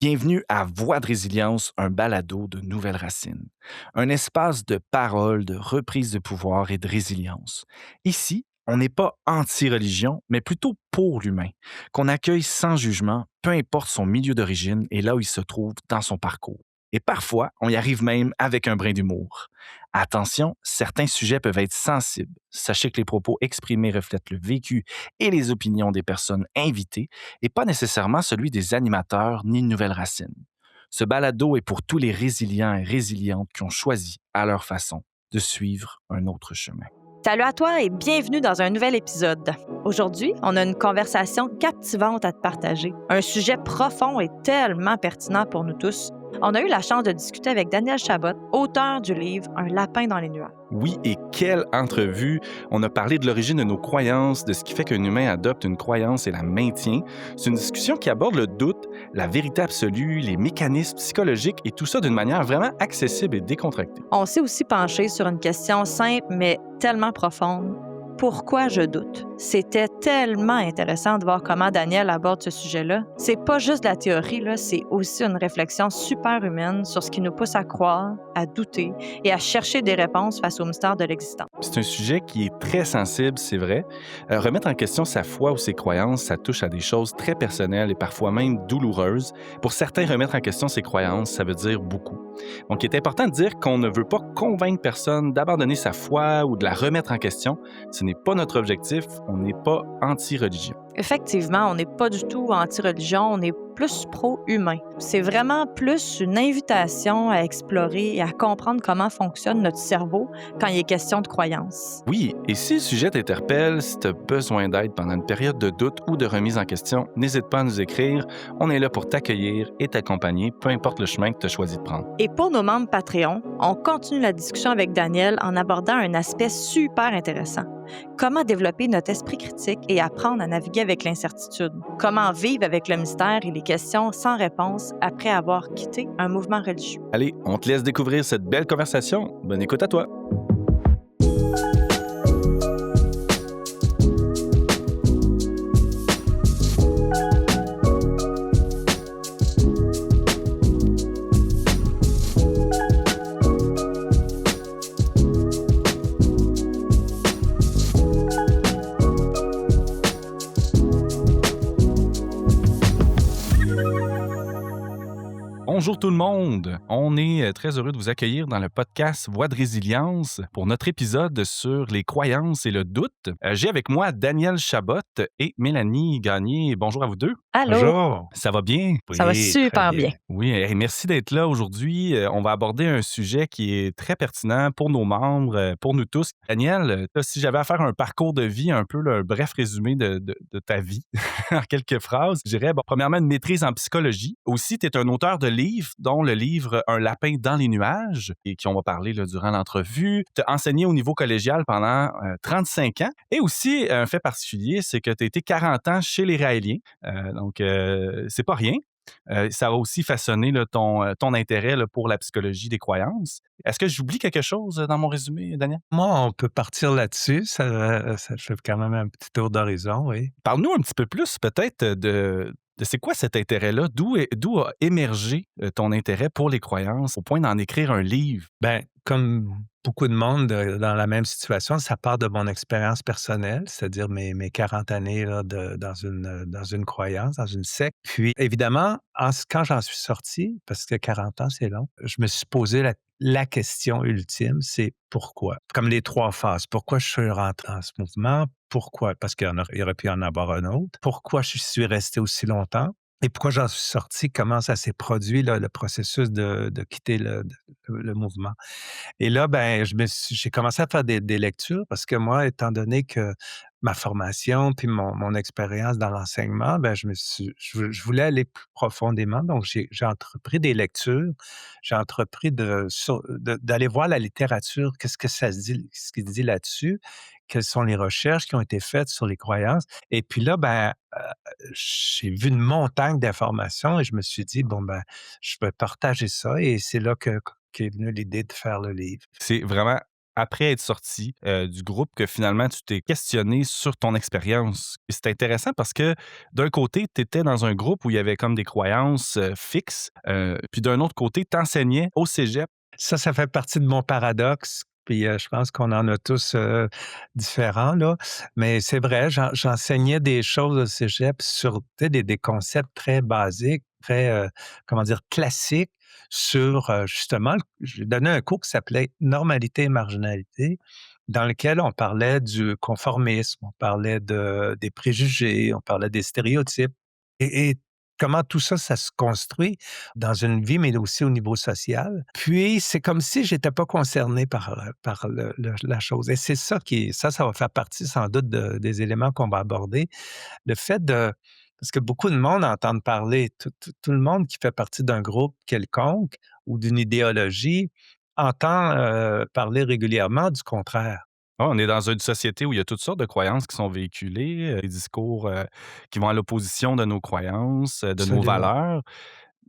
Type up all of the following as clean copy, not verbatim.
Bienvenue à Voix de résilience, un balado de nouvelles racines. Un espace de parole, de reprise de pouvoir et de résilience. Ici, on n'est pas anti-religion, mais plutôt pour l'humain, qu'on accueille sans jugement, peu importe son milieu d'origine et là où il se trouve dans son parcours. Et parfois, on y arrive même avec un brin d'humour. Attention, certains sujets peuvent être sensibles. Sachez que les propos exprimés reflètent le vécu et les opinions des personnes invitées et pas nécessairement celui des animateurs ni de Nouvelles Racines. Ce balado est pour tous les résilients et résilientes qui ont choisi, à leur façon, de suivre un autre chemin. Salut à toi et bienvenue dans un nouvel épisode. Aujourd'hui, on a une conversation captivante à te partager. Un sujet profond et tellement pertinent pour nous tous. On a eu la chance de discuter avec Daniel Chabot, auteur du livre Un lapin dans les nuages. Oui, et quelle entrevue! On a parlé de l'origine de nos croyances, de ce qui fait qu'un humain adopte une croyance et la maintient. C'est une discussion qui aborde le doute, la vérité absolue, les mécanismes psychologiques et tout ça d'une manière vraiment accessible et décontractée. On s'est aussi penché sur une question simple mais tellement profonde. Pourquoi je doute? C'était tellement intéressant de voir comment Daniel aborde ce sujet-là. C'est pas juste de la théorie, là, c'est aussi une réflexion super humaine sur ce qui nous pousse à croire, à douter et à chercher des réponses face au mystère de l'existence. C'est un sujet qui est très sensible, c'est vrai. Remettre en question sa foi ou ses croyances, ça touche à des choses très personnelles et parfois même douloureuses. Pour certains, remettre en question ses croyances, ça veut dire beaucoup. Donc, il est important de dire qu'on ne veut pas convaincre personne d'abandonner sa foi ou de la remettre en question. Ce n'est pas notre objectif, on n'est pas anti-religion. Effectivement, on n'est pas du tout anti-religion, on est plus pro-humain. C'est vraiment plus une invitation à explorer et à comprendre comment fonctionne notre cerveau quand il est question de croyance. Oui, et si le sujet t'interpelle, si tu as besoin d'aide pendant une période de doute ou de remise en question, n'hésite pas à nous écrire. On est là pour t'accueillir et t'accompagner, peu importe le chemin que tu as choisi de prendre. Et pour nos membres Patreon, on continue la discussion avec Daniel en abordant un aspect super intéressant. Comment développer notre esprit critique et apprendre à naviguer avec l'incertitude? Comment vivre avec le mystère et les questions sans réponse après avoir quitté un mouvement religieux? Allez, on te laisse découvrir cette belle conversation. Bonne écoute à toi. Bonjour tout le monde! On est très heureux de vous accueillir dans le podcast Voix de résilience pour notre épisode sur les croyances et le doute. J'ai avec moi Daniel Chabot et Mélanie Gagné. Bonjour à vous deux. Allô? Bonjour. Ça va bien? Ça va Oui, super très bien. Oui, merci d'être là aujourd'hui. On va aborder un sujet qui est très pertinent pour nos membres, pour nous tous. Daniel, si j'avais à faire un parcours de vie, un peu là, un bref résumé de ta vie, en quelques phrases, je dirais, bon, premièrement, une maîtrise en psychologie. Aussi, tu es un auteur de livres, dont le livre Un lapin dans les nuages, et qui on va parler là, durant l'entrevue. Tu as enseigné au niveau collégial pendant 35 ans. Et aussi, un fait particulier, c'est que tu as été 40 ans chez les Raéliens. Donc, c'est pas rien. Ça a aussi façonné là, ton intérêt là, pour la psychologie des croyances. Est-ce que j'oublie quelque chose dans mon résumé, Daniel? Moi, on peut partir là-dessus. Ça fait quand même un petit tour d'horizon, oui. Parle-nous un petit peu plus peut-être de c'est quoi cet intérêt-là? D'où a émergé ton intérêt pour les croyances au point d'en écrire un livre? Ben, comme beaucoup de monde dans la même situation, ça part de mon expérience personnelle, c'est-à-dire mes 40 années là, dans une croyance, dans une secte. Puis, évidemment, quand j'en suis sorti, parce que 40 ans, c'est long, je me suis posé la question ultime, c'est pourquoi? Comme les trois phases. Pourquoi je suis rentré dans ce mouvement? Pourquoi? Parce il aurait pu y en avoir un autre. Pourquoi je suis resté aussi longtemps? Et pourquoi j'en suis sorti? Comment ça s'est produit, là, le processus de quitter le mouvement? Et là, ben, j'ai commencé à faire des lectures parce que moi, étant donné que ma formation puis mon expérience dans l'enseignement, ben, je voulais aller plus profondément. Donc, j'ai entrepris des lectures. J'ai entrepris d'aller voir la littérature. Qu'est-ce que ça se dit, ce qui se dit là-dessus? Quelles sont les recherches qui ont été faites sur les croyances? Et puis là, ben, j'ai vu une montagne d'informations et je me suis dit: «Bon, ben, je vais partager ça» et c'est là qu'est venue l'idée de faire le livre. C'est vraiment après être sorti du groupe, que finalement tu t'es questionné sur ton expérience. Et c'est intéressant parce que d'un côté, tu étais dans un groupe où il y avait comme des croyances fixes, puis d'un autre côté, tu enseignais au cégep. Ça fait partie de mon paradoxe, puis, je pense qu'on en a tous, différents, là. Mais c'est vrai, j'enseignais des choses au cégep sur, tu sais, des concepts très basiques, très, comment dire, classiques sur, justement, j'ai donné un cours qui s'appelait «Normalité et marginalité», dans lequel on parlait du conformisme, on parlait des préjugés, on parlait des stéréotypes et comment tout ça, ça se construit dans une vie, mais aussi au niveau social. Puis, c'est comme si j'étais pas concerné par la chose et c'est ça ça va faire partie sans doute des éléments qu'on va aborder. Le fait de parce que beaucoup de monde entendent parler, tout le monde qui fait partie d'un groupe quelconque ou d'une idéologie entend, parler régulièrement du contraire. Ah, on est dans une société où il y a toutes sortes de croyances qui sont véhiculées, des discours qui vont à l'opposition de nos croyances, de nos Absolument. valeurs.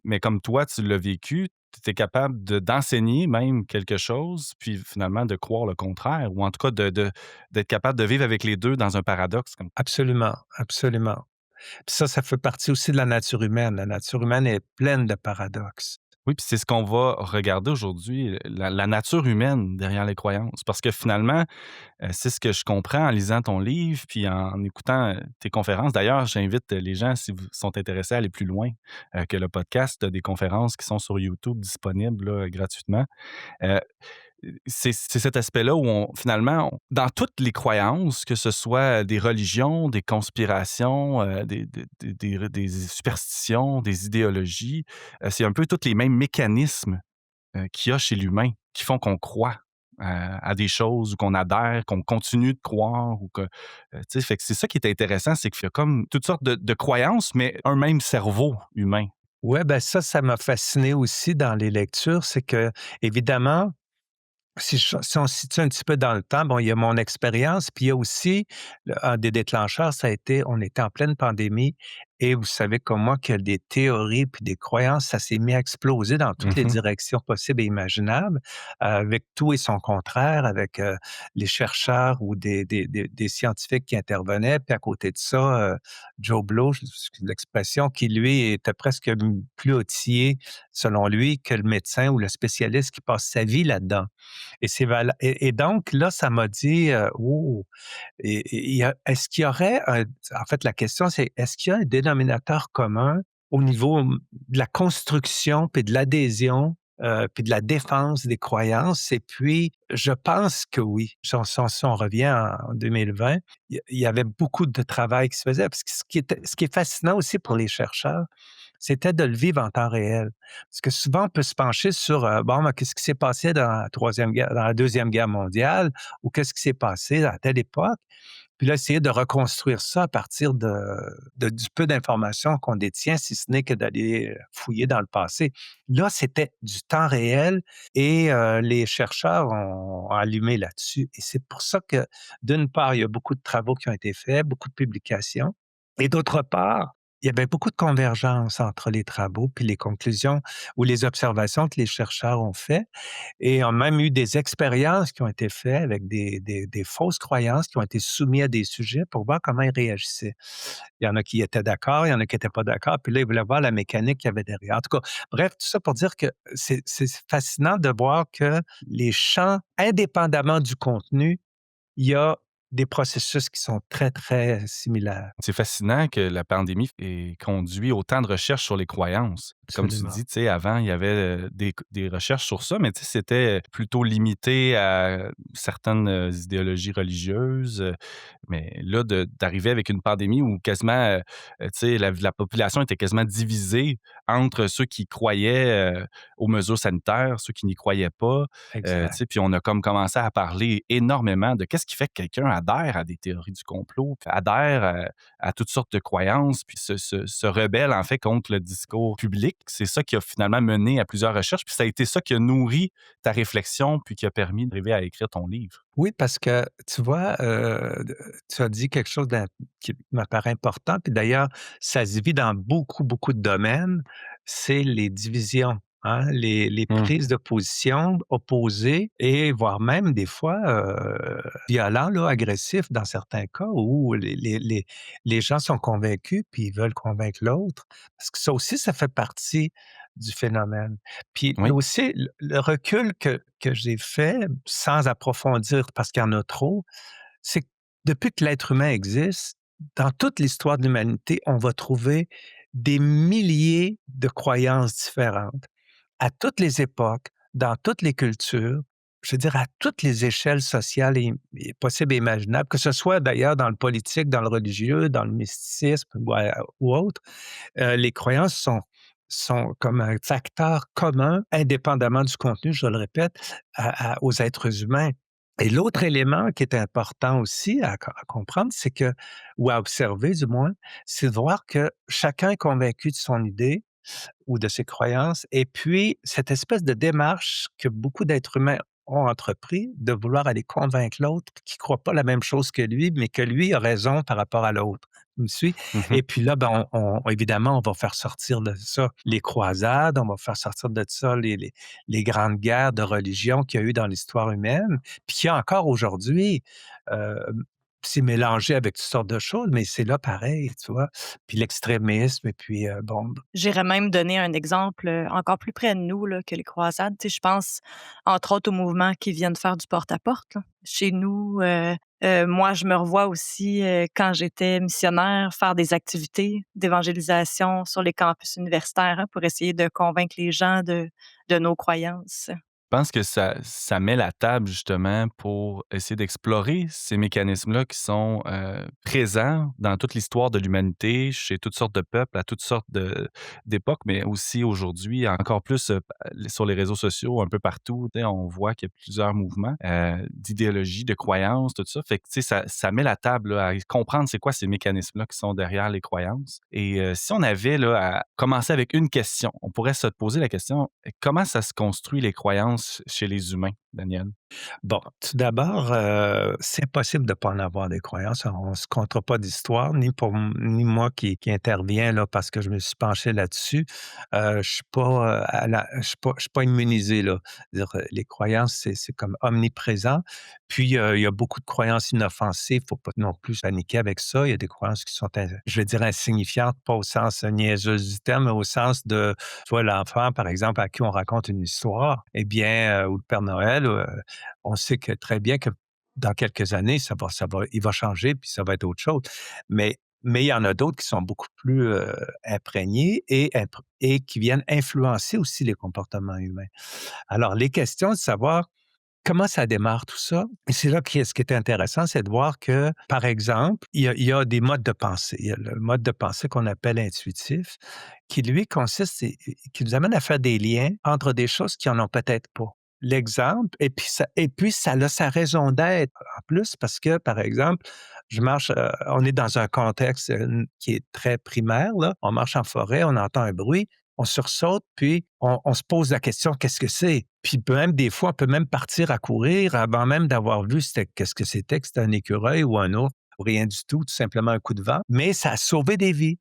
Mais comme toi, tu l'as vécu, tu es capable d'enseigner même quelque chose, puis finalement de croire le contraire, ou en tout cas d'être capable de vivre avec les 2 dans un paradoxe comme. Absolument, absolument. Puis ça fait partie aussi de la nature humaine. La nature humaine est pleine de paradoxes. Oui, puis c'est ce qu'on va regarder aujourd'hui, la nature humaine derrière les croyances. Parce que finalement, c'est ce que je comprends en lisant ton livre, puis en écoutant, tes conférences. D'ailleurs, j'invite les gens, si vous sont intéressés, à aller plus loin, que le podcast. Tu des conférences qui sont sur YouTube disponibles, là, gratuitement. Heu, c'est cet aspect-là où dans toutes les croyances, que ce soit des religions, des conspirations, des superstitions, des idéologies, c'est un peu tous les mêmes mécanismes, qu'il y a chez l'humain qui font qu'on croit à des choses ou qu'on adhère, qu'on continue de croire ou que, tu sais, fait que c'est ça qui est intéressant, c'est qu'il y a comme toutes sortes de croyances, mais un même cerveau humain. Ouais, ben ça m'a fasciné aussi dans les lectures, c'est que évidemment si on se situe un petit peu dans le temps, bon, il y a mon expérience, puis il y a aussi un des déclencheurs, ça a été on était en pleine pandémie et vous savez comme moi que des théories puis des croyances, ça s'est mis à exploser dans toutes les Mmh. directions possibles et imaginables, avec tout et son contraire, avec, les chercheurs ou des scientifiques qui intervenaient, puis à côté de ça, Joe Blow, je excuse l'expression, qui lui était presque plus outillé, selon lui, que le médecin ou le spécialiste qui passe sa vie là-dedans. Et donc là, ça m'a dit, «Oh!» et il y a est-ce qu'il y aurait un en fait, la question, c'est est-ce qu'il y a un dénominateur commun au niveau, de la construction puis de l'adhésion, puis de la défense des croyances? Et puis, je pense que oui. Si on revient en 2020, il y avait beaucoup de travail qui se faisait. Parce que ce qui est fascinant aussi pour les chercheurs, c'était de le vivre en temps réel. Parce que souvent, on peut se pencher sur, bon, ben, qu'est-ce qui s'est passé dans la 2e guerre mondiale ou qu'est-ce qui s'est passé à telle époque? Puis là, essayer de reconstruire ça à partir du peu d'informations qu'on détient, si ce n'est que d'aller fouiller dans le passé. Là, c'était du temps réel et les chercheurs ont allumé là-dessus et c'est pour ça que, d'une part, il y a beaucoup de travaux qui ont été faits, beaucoup de publications et d'autre part, il y avait beaucoup de convergence entre les travaux puis les conclusions ou les observations que les chercheurs ont fait et ont même eu des expériences qui ont été faites avec des fausses croyances qui ont été soumises à des sujets pour voir comment ils réagissaient. Il y en a qui étaient d'accord, il y en a qui n'étaient pas d'accord, puis là, ils voulaient voir la mécanique qu'il y avait derrière. En tout cas, bref, tout ça pour dire que c'est fascinant de voir que les champs, indépendamment du contenu, il y a des processus qui sont très, très similaires. C'est fascinant que la pandémie ait conduit autant de recherches sur les croyances. Comme tu Absolument. dis, tu sais, avant, il y avait, des recherches sur ça, mais tu sais, c'était plutôt limité à certaines, idéologies religieuses, mais là, d'arriver avec une pandémie où quasiment, tu sais, la population était quasiment divisée entre ceux qui croyaient, aux mesures sanitaires, ceux qui n'y croyaient pas, tu Exact. sais, puis on a comme commencé à parler énormément de qu'est-ce qui fait que quelqu'un adhère à des théories du complot, puis adhère à toutes sortes de croyances, puis se rebelle en fait contre le discours public. C'est ça qui a finalement mené à plusieurs recherches, puis ça a été ça qui a nourri ta réflexion, puis qui a permis d'arriver à écrire ton livre. Oui, parce que tu vois, tu as dit quelque chose qui m'apparaît important, puis d'ailleurs, ça se vit dans beaucoup, beaucoup de domaines, c'est les divisions. hein, les Mmh. prises de position opposées et voire même des fois, violents là, agressifs dans certains cas où les gens sont convaincus puis ils veulent convaincre l'autre. Parce que ça aussi, ça fait partie du phénomène. Puis Oui. aussi, le recul que j'ai fait, sans approfondir parce qu'il y en a trop, c'est que depuis que l'être humain existe, dans toute l'histoire de l'humanité, on va trouver des milliers de croyances différentes à toutes les époques, dans toutes les cultures, je veux dire à toutes les échelles sociales et possibles et imaginables, que ce soit d'ailleurs dans le politique, dans le religieux, dans le mysticisme ou autre. Les croyances sont comme un facteur commun, indépendamment du contenu, je le répète, aux êtres humains. Et l'autre élément qui est important aussi à comprendre, c'est que ou à observer du moins, c'est de voir que chacun est convaincu de son idée ou de ses croyances et puis cette espèce de démarche que beaucoup d'êtres humains ont entrepris, de vouloir aller convaincre l'autre qui ne croit pas la même chose que lui, mais que lui a raison par rapport à l'autre. Tu me suis? Mmh. Et puis là, ben, évidemment, on va faire sortir de ça les croisades, on va faire sortir de ça les grandes guerres de religion qu'il y a eu dans l'histoire humaine, puis qu'il y a encore aujourd'hui. Hem, c'est mélangé avec toutes sortes de choses, mais c'est là pareil, tu vois? Puis l'extrémisme et puis, bon. J'irais même donner un exemple, encore plus près de nous là, que les croisades. Tu sais, je pense, entre autres, aux mouvements qui viennent faire du porte-à-porte, là. Chez nous, moi, je me revois aussi, quand j'étais missionnaire, faire des activités d'évangélisation sur les campus universitaires, hein, pour essayer de convaincre les gens de nos croyances. Je pense que ça met la table justement pour essayer d'explorer ces mécanismes-là qui sont, présents dans toute l'histoire de l'humanité, chez toutes sortes de peuples, à toutes sortes d'époques, mais aussi aujourd'hui, encore plus, sur les réseaux sociaux, un peu partout, tu sais, on voit qu'il y a plusieurs mouvements, d'idéologies, de croyances, tout ça. Fait que, tu sais, ça met la table, là, à comprendre c'est quoi ces mécanismes-là qui sont derrière les croyances et si on avait, là, à commencer avec une question, on pourrait se poser la question: comment ça se construit les croyances chez les humains, Daniel? Bon, tout d'abord, c'est impossible de pas en avoir des croyances. On se comptera pas d'histoire, ni pour ni moi qui interviens là parce que je me suis penché là-dessus. Je suis pas, je suis pas immunisé là. Dire, les croyances, c'est comme omniprésent. Puis, il y a beaucoup de croyances inoffensives, faut pas non plus paniquer avec ça. Il y a des croyances qui sont je vais dire insignifiantes, pas au sens niaiseuse du terme, mais au sens de, tu vois, l'enfant, par exemple, à qui on raconte une histoire, eh bien, ou le Père Noël, on sait que très bien que dans quelques années, il va changer, puis ça va être autre chose. Mais il y en a d'autres qui sont beaucoup plus, imprégnés et qui viennent influencer aussi les comportements humains. Alors les questions de savoir comment ça démarre tout ça? Et c'est là que ce qui est intéressant, c'est de voir que, par exemple, il y a des modes de pensée. Il y a le mode de pensée qu'on appelle intuitif, qui lui consiste qui nous amène à faire des liens entre des choses qui en ont peut-être pas. L'exemple et puis ça a sa raison d'être en plus parce que, par exemple, on est dans un contexte, qui est très primaire là. On marche en forêt, on entend un bruit, on sursaute, puis on se pose la question: «Qu'est-ce que c'est?» Puis même des fois, on peut même partir à courir avant même d'avoir vu qu'est-ce que c'était, que c'était un écureuil ou un ours, ou rien du tout simplement un coup de vent, mais ça a sauvé des vies.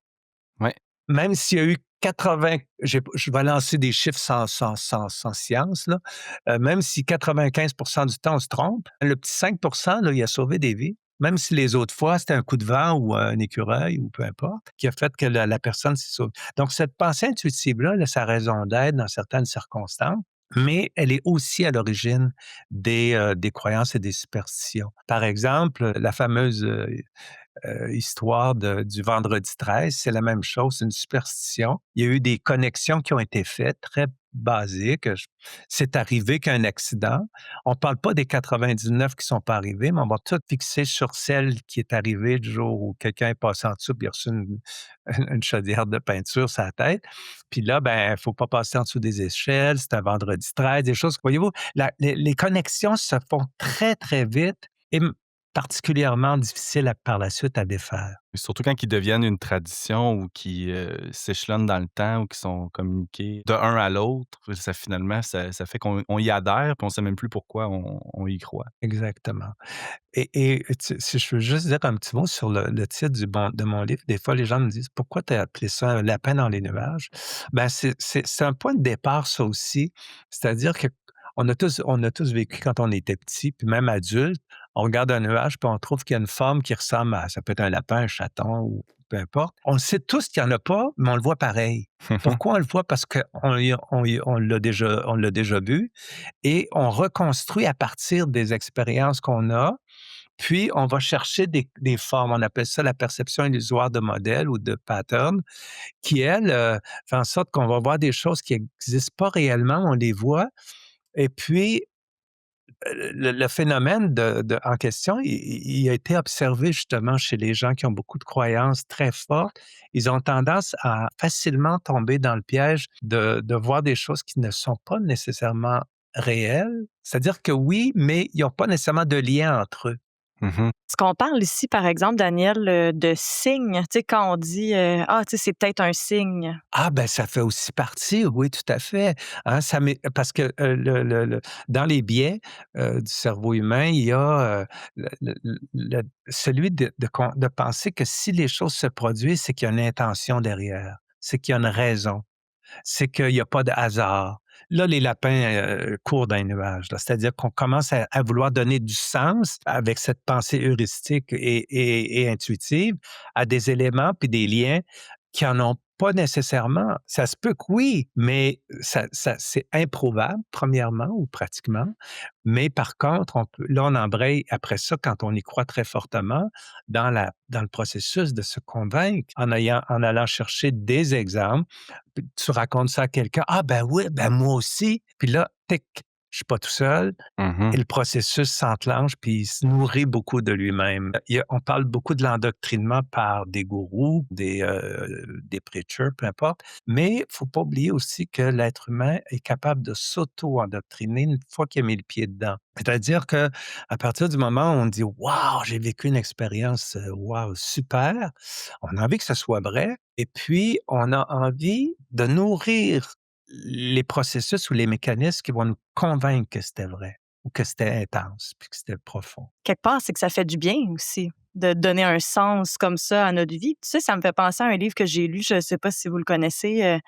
Ouais. Même s'il y a eu 80, je vais lancer des chiffres sans science là, même si 95 du temps on se trompe, le petit 5 là, il a sauvé des vies. Même si les autres fois, c'était un coup de vent ou un écureuil ou peu importe, qui a fait que la personne s'est sauvée. Donc cette pensée intuitive-là, elle a sa raison d'être dans certaines circonstances, mais elle est aussi à l'origine des croyances et des superstitions. Par exemple, la fameuse, histoire du vendredi 13, c'est la même chose, c'est une superstition. Il y a eu des connexions qui ont été faites, très basiques. C'est arrivé qu'un accident. On ne parle pas des 99 qui ne sont pas arrivés, mais on va tout fixer sur celle qui est arrivée le jour où quelqu'un est passé en dessous et il a reçu une chaudière de peinture sur la tête. Puis là, ben, il ne faut pas passer en dessous des échelles, c'est un vendredi 13, des choses. Voyez-vous, les connexions se font très, très vite et particulièrement difficile par la suite à défaire. Surtout quand ils deviennent une tradition ou qui, s'échelonnent dans le temps ou qui sont communiqués de un à l'autre, ça finalement, ça fait qu'on y adhère, puis on sait même plus pourquoi on y croit. Exactement. Et si je veux juste dire un petit mot sur le titre de mon livre. Des fois, les gens me disent: «Pourquoi tu as appelé ça Un lapin dans les nuages?» Ben, c'est un point de départ, ça aussi. C'est-à-dire on a tous vécu quand on était petit, puis même adulte, on regarde un nuage, puis on trouve qu'il y a une forme qui ressemble à ça peut être un lapin, un chaton ou peu importe. On le sait tous qu'il y en a pas, mais on le voit pareil. Pourquoi on le voit? Parce on l'a déjà vu et on reconstruit à partir des expériences qu'on a, puis on va chercher des formes. On appelle ça la perception illusoire de modèle ou de pattern qui, elle, fait en sorte qu'on va voir des choses qui n'existent pas réellement, on les voit et puis le phénomène en question, il a été observé justement chez les gens qui ont beaucoup de croyances très fortes. Ils ont tendance à facilement tomber dans le piège de voir des choses qui ne sont pas nécessairement réelles. C'est-à-dire que oui, mais ils n'ont pas nécessairement de lien entre eux. Mmh. Est-ce qu'on parle ici, par exemple, Daniel, de signes? Tu sais, quand on dit, «Ah, tu sais, c'est peut-être un signe». Ah ben, ça fait aussi partie, oui, tout à fait, hein, parce que, dans les biais, du cerveau humain, il y a, celui de penser que si les choses se produisent, c'est qu'il y a une intention derrière, c'est qu'il y a une raison. C'est qu'il y a pas de hasard. Là, les lapins, courent dans les nuages, là. C'est-à-dire qu'on commence à vouloir donner du sens avec cette pensée heuristique et intuitive à des éléments puis des liens qui en ont pas nécessairement. Ça se peut que oui, mais ça c'est improbable, premièrement, ou pratiquement. Mais par contre, on embraye après ça, quand on y croit très fortement, dans le processus de se convaincre en allant chercher des exemples. Puis tu racontes ça à quelqu'un: «Ah ben oui, ben moi aussi». Puis là, tic, je suis pas tout seul et Mmh. le processus s'enclenche, puis il se nourrit beaucoup de lui-même. On parle beaucoup de l'endoctrinement par des gourous, des preachers, peu importe, mais il faut pas oublier aussi que l'être humain est capable de s'auto-endoctriner une fois qu'il a mis le pied dedans. C'est-à-dire que à partir du moment où on dit: «Waouh, j'ai vécu une expérience, waouh, super», on a envie que ça soit vrai et puis on a envie de nourrir les processus ou les mécanismes qui vont nous convaincre que c'était vrai ou que c'était intense, puis que c'était profond. Quelque part, c'est que ça fait du bien aussi de donner un sens comme ça à notre vie. Tu sais, ça me fait penser à un livre que j'ai lu, je ne sais pas si vous le connaissez,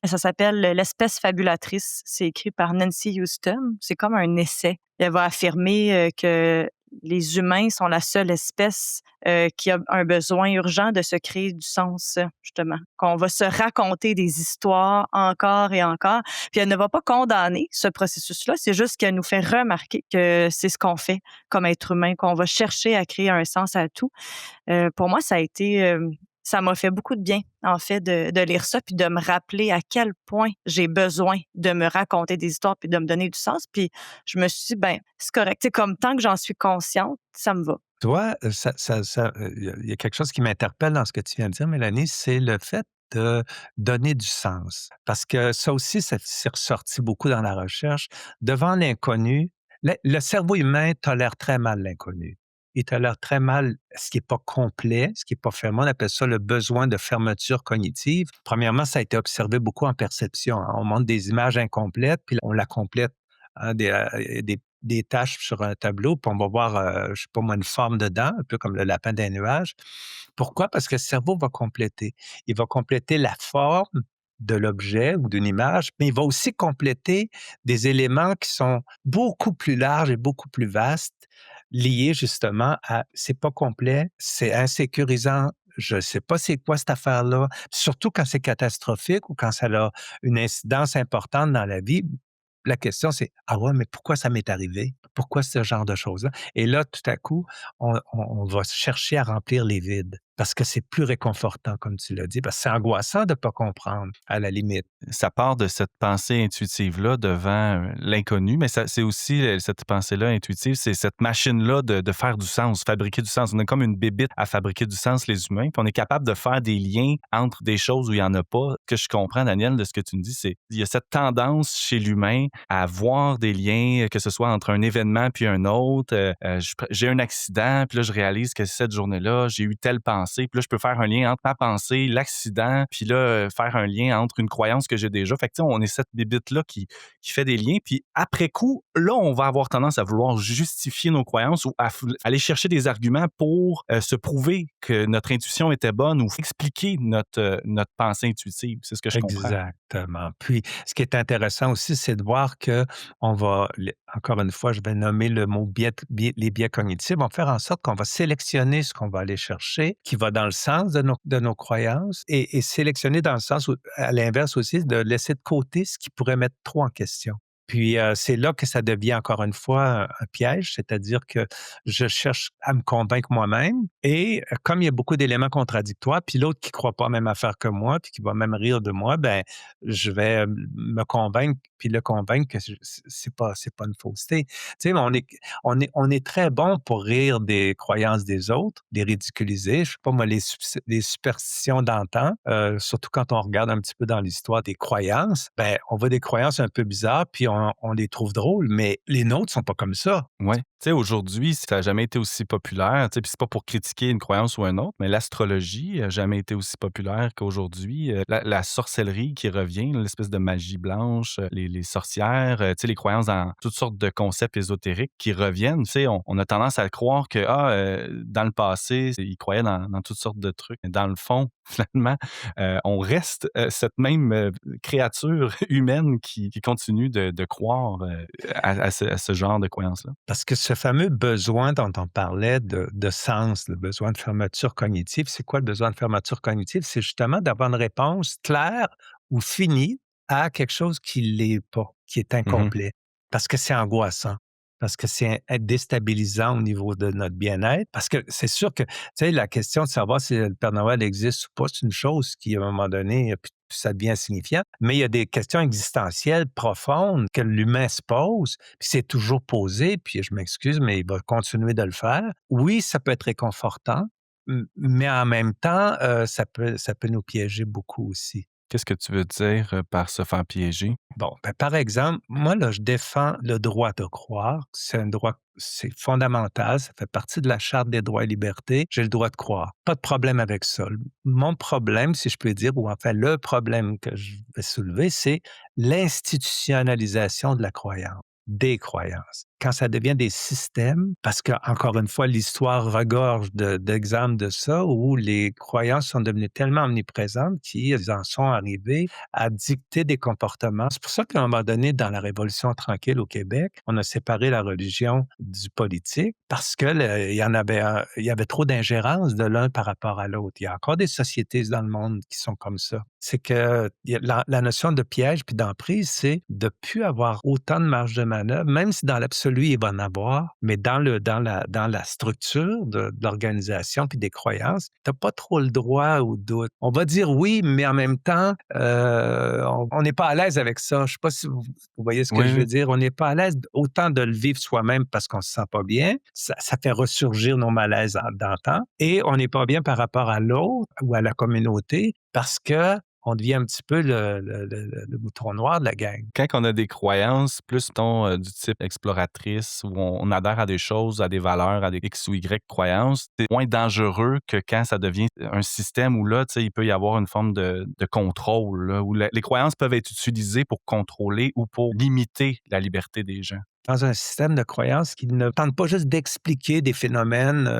ça s'appelle «L'espèce fabulatrice». C'est écrit par Nancy Houston. C'est comme un essai. Elle va affirmer, que les humains sont la seule espèce, qui a un besoin urgent de se créer du sens, justement. Qu'on va se raconter des histoires encore et encore. Puis elle ne va pas condamner ce processus-là, c'est juste qu'elle nous fait remarquer que c'est ce qu'on fait comme être humain, qu'on va chercher à créer un sens à tout. Pour moi, ça m'a fait beaucoup de bien, en fait, de lire ça, puis de me rappeler à quel point j'ai besoin de me raconter des histoires, puis de me donner du sens. Puis je me suis dit: «Ben, c'est correct». Tu sais, comme tant que j'en suis consciente, ça me va. Toi, il y a quelque chose qui m'interpelle dans ce que tu viens de dire, Mélanie, c'est le fait de donner du sens. Parce que ça aussi, ça s'est ressorti beaucoup dans la recherche. Devant l'inconnu, le cerveau humain tolère très mal l'inconnu. Il tolère très mal ce qui est pas complet, ce qui est pas fermé. On appelle ça le besoin de fermeture cognitive. Premièrement, ça a été observé beaucoup en perception, hein. On montre des images incomplètes, puis on la complète, hein, des taches sur un tableau, puis on va voir, je sais pas moi, une forme dedans, un peu comme le lapin des nuages. Pourquoi? Parce que le cerveau va compléter. Il va compléter la forme de l'objet ou d'une image, mais il va aussi compléter des éléments qui sont beaucoup plus larges et beaucoup plus vastes, liés justement à c'est pas complet, c'est insécurisant, je sais pas c'est quoi cette affaire-là. Surtout quand c'est catastrophique ou quand ça a une incidence importante dans la vie. La question, c'est: «Ah ouais, mais pourquoi ça m'est arrivé? Pourquoi ce genre de choses-là?» Et là, tout à coup, on va chercher à remplir les vides. parce que c'est plus réconfortant, comme tu l'as dit, parce que c'est angoissant de ne pas comprendre, à la limite. Ça part de cette pensée intuitive-là devant, l'inconnu, mais ça c'est aussi, cette pensée-là intuitive, c'est cette machine-là de faire du sens, fabriquer du sens. On est comme une bébite à fabriquer du sens, les humains, puis on est capable de faire des liens entre des choses où il y en a pas. Ce que je comprends, Daniel, de ce que tu me dis, c'est il y a cette tendance chez l'humain à voir des liens, que ce soit entre un événement puis un autre. J'ai un accident, puis là, je réalise que cette journée-là, j'ai eu telle pensée, puis là, je peux faire un lien entre ma pensée, l'accident, puis là, faire un lien entre une croyance que j'ai déjà. Fait que, tu sais, on est cette bébite-là qui fait des liens, puis après coup, là, on va avoir tendance à vouloir justifier nos croyances ou à aller chercher des arguments pour se prouver que notre intuition était bonne ou expliquer notre pensée intuitive. C'est ce que je comprends. Exactement. Puis, ce qui est intéressant aussi, c'est de voir que on va, encore une fois, je vais nommer le mot les biais cognitifs, vont faire en sorte qu'on va sélectionner ce qu'on va aller chercher, qui va dans le sens de nos croyances et sélectionner dans le sens, à l'inverse aussi, de laisser de côté ce qui pourrait mettre trop en question. Puis, c'est là que ça devient encore une fois un piège, c'est-à-dire que je cherche à me convaincre moi-même et comme il y a beaucoup d'éléments contradictoires, puis l'autre qui croit pas la même affaire que moi, puis qui va même rire de moi, ben je vais, me convaincre puis le convaincre que c'est pas une fausseté. Tu sais, on est très bon pour rire des croyances des autres, les ridiculiser. Je sais pas moi, les superstitions d'antan, surtout quand on regarde un petit peu dans l'histoire des croyances, ben on voit des croyances un peu bizarres, puis on les trouve drôles, mais les nôtres sont pas comme ça. Ouais. Tu sais, aujourd'hui, ça a jamais été aussi populaire, tu sais, puis c'est pas pour critiquer une croyance ou une autre, mais l'astrologie a jamais été aussi populaire qu'aujourd'hui. La sorcellerie qui revient, l'espèce de magie blanche, les sorcières, tu sais, les croyances dans toutes sortes de concepts ésotériques qui reviennent. Tu sais, on a tendance à croire que, dans le passé, ils croyaient dans toutes sortes de trucs. Mais dans le fond, finalement, on reste, cette même, créature humaine qui continue de croire, à ce genre de croyances-là. Parce que ce fameux besoin dont on parlait de sens, le besoin de fermeture cognitive, c'est quoi le besoin de fermeture cognitive? C'est justement d'avoir une réponse claire ou finie à quelque chose qui l'est pas, qui est Mmh. incomplet. Parce que c'est angoissant, parce que c'est déstabilisant au niveau de notre bien-être. Parce que c'est sûr que, tu sais, la question de savoir si le Père Noël existe ou pas, c'est une chose qui, à un moment donné, puis ça devient insignifiant. Mais il y a des questions existentielles profondes que l'humain se pose, puis c'est toujours posé, puis je m'excuse, mais il va continuer de le faire. Oui, ça peut être réconfortant, mais en même temps, ça peut nous piéger beaucoup aussi. Qu'est-ce que tu veux dire, par se faire piéger? Bon, ben, par exemple, moi, là, je défends le droit de croire. C'est un droit, c'est fondamental. Ça fait partie de la Charte des droits et libertés. J'ai le droit de croire. Pas de problème avec ça. Mon problème, si je peux dire, ou enfin le problème que je vais soulever, c'est l'institutionnalisation de la croyance, des croyances. Quand ça devient des systèmes, parce que encore une fois, l'histoire regorge d'exemples de ça, où les croyances sont devenues tellement omniprésentes qu'ils en sont arrivés à dicter des comportements. C'est pour ça qu'à un moment donné, dans la Révolution tranquille au Québec, on a séparé la religion du politique parce que il y avait trop d'ingérence de l'un par rapport à l'autre. Il y a encore des sociétés dans le monde qui sont comme ça. C'est que la notion de piège puis d'emprise, c'est de plus avoir autant de marge de manœuvre, même si dans l'absolu, il va en avoir, mais dans la structure de l'organisation puis des croyances, tu as pas trop le droit au doute. On va dire oui, mais en même temps, on n'est pas à l'aise avec ça. Je sais pas si vous voyez ce que Oui, je oui. veux dire. On n'est pas à l'aise autant de le vivre soi-même parce qu'on se sent pas bien. Ça fait ressurgir nos malaises d'antan et on n'est pas bien par rapport à l'autre ou à la communauté parce que on devient un petit peu le mouton noir de la gang. Quand on a des croyances plus du type exploratrice où on adhère à des choses, à des valeurs, à des X ou Y croyances, c'est moins dangereux que quand ça devient un système où là, tu sais, il peut y avoir une forme de contrôle, là, où les croyances peuvent être utilisées pour contrôler ou pour limiter la liberté des gens. Dans un système de croyance qui ne tente pas juste d'expliquer des phénomènes,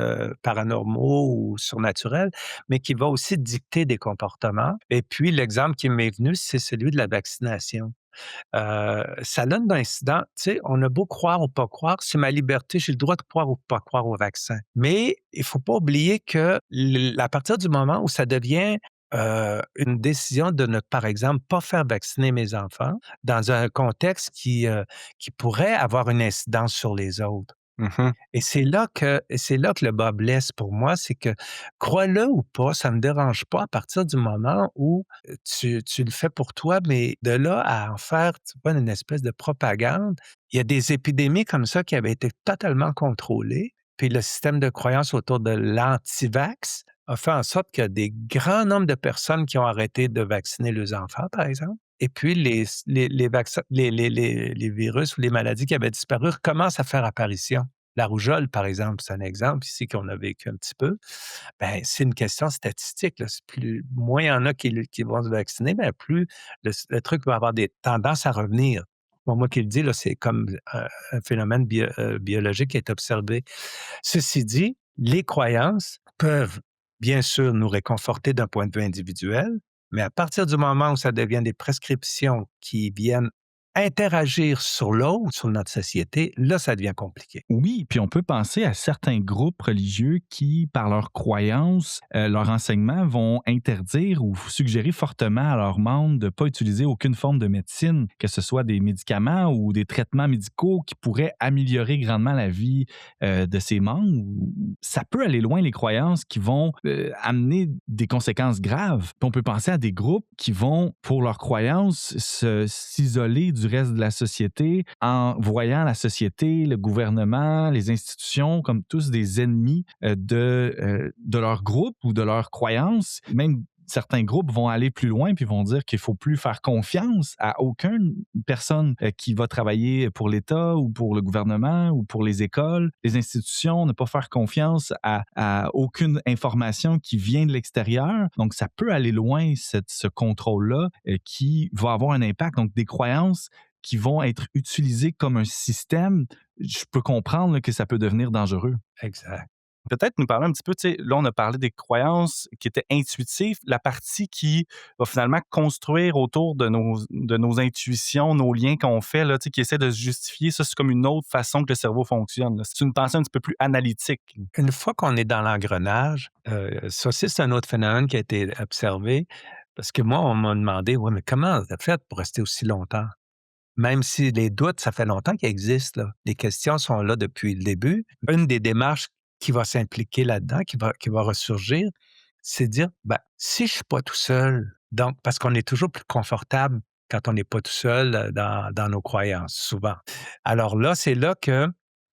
paranormaux ou surnaturels, mais qui va aussi dicter des comportements. Et puis l'exemple qui m'est venu, c'est celui de la vaccination. Ça a d'incident, tu sais, on a beau croire ou pas croire, c'est ma liberté, j'ai le droit de croire ou pas croire au vaccin. Mais il faut pas oublier que à partir du moment où ça devient, une décision de ne, par exemple, pas faire vacciner mes enfants dans un contexte qui pourrait avoir une incidence sur les autres. Mhm. Et c'est là que le bas blesse pour moi, c'est que, crois-le ou pas, ça me dérange pas à partir du moment où, tu le fais pour toi, mais de là à en faire, tu vois, une espèce de propagande. Il y a des épidémies comme ça qui avaient été totalement contrôlées, puis le système de croyance autour de l'anti-vax a fait en sorte qu'il y a des grands nombres de personnes qui ont arrêté de vacciner leurs enfants, par exemple. Et puis les vaccins les virus ou les maladies qui avaient disparu recommencent à faire apparition. La rougeole, par exemple, c'est un exemple ici qu'on a vécu un petit peu. Ben, c'est une question statistique, là. C'est plus moins il y en a qui vont se vacciner, ben, plus le truc va avoir des tendances à revenir. Bon, moi qui le dis, là, c'est comme un phénomène biologique qui est observé. Ceci dit, les croyances peuvent bien sûr nous réconforter d'un point de vue individuel, mais à partir du moment où ça devient des prescriptions qui viennent interagir sur l'autre, sur notre société, là, ça devient compliqué. Oui, puis on peut penser à certains groupes religieux qui, par leurs croyances, leurs enseignements, vont interdire ou suggérer fortement à leurs membres de ne pas utiliser aucune forme de médecine, que ce soit des médicaments ou des traitements médicaux qui pourraient améliorer grandement la vie de ces membres. Ça peut aller loin, les croyances qui vont amener des conséquences graves. Puis on peut penser à des groupes qui vont, pour leurs croyances, s'isoler du reste de la société en voyant la société, le gouvernement, les institutions comme tous des ennemis de leur groupe ou de leurs croyances. Même certains groupes vont aller plus loin puis vont dire qu'il ne faut plus faire confiance à aucune personne qui va travailler pour l'État ou pour le gouvernement ou pour les écoles, les institutions, ne pas faire confiance à aucune information qui vient de l'extérieur. Donc, ça peut aller loin, ce contrôle-là, qui va avoir un impact. Donc, des croyances qui vont être utilisées comme un système, je peux comprendre là, que ça peut devenir dangereux. Exact. Peut-être nous parler un petit peu, tu sais, là, on a parlé des croyances qui étaient intuitives, la partie qui va finalement construire autour de nos intuitions, nos liens qu'on fait, là, tu sais, qui essaie de se justifier. Ça, c'est comme une autre façon que le cerveau fonctionne, là. C'est une pensée un petit peu plus analytique. Une fois qu'on est dans l'engrenage, ça aussi, c'est un autre phénomène qui a été observé parce que moi, on m'a demandé: «Ouais, mais comment tu as fait pour rester aussi longtemps?» Même si les doutes, ça fait longtemps qu'ils existent, là. Les questions sont là depuis le début. Une des démarches qui va s'impliquer là-dedans, qui va ressurgir, c'est de dire: «Ben, si je suis pas tout seul», donc parce qu'on est toujours plus confortable quand on n'est pas tout seul, dans nos croyances, souvent. Alors là, c'est là que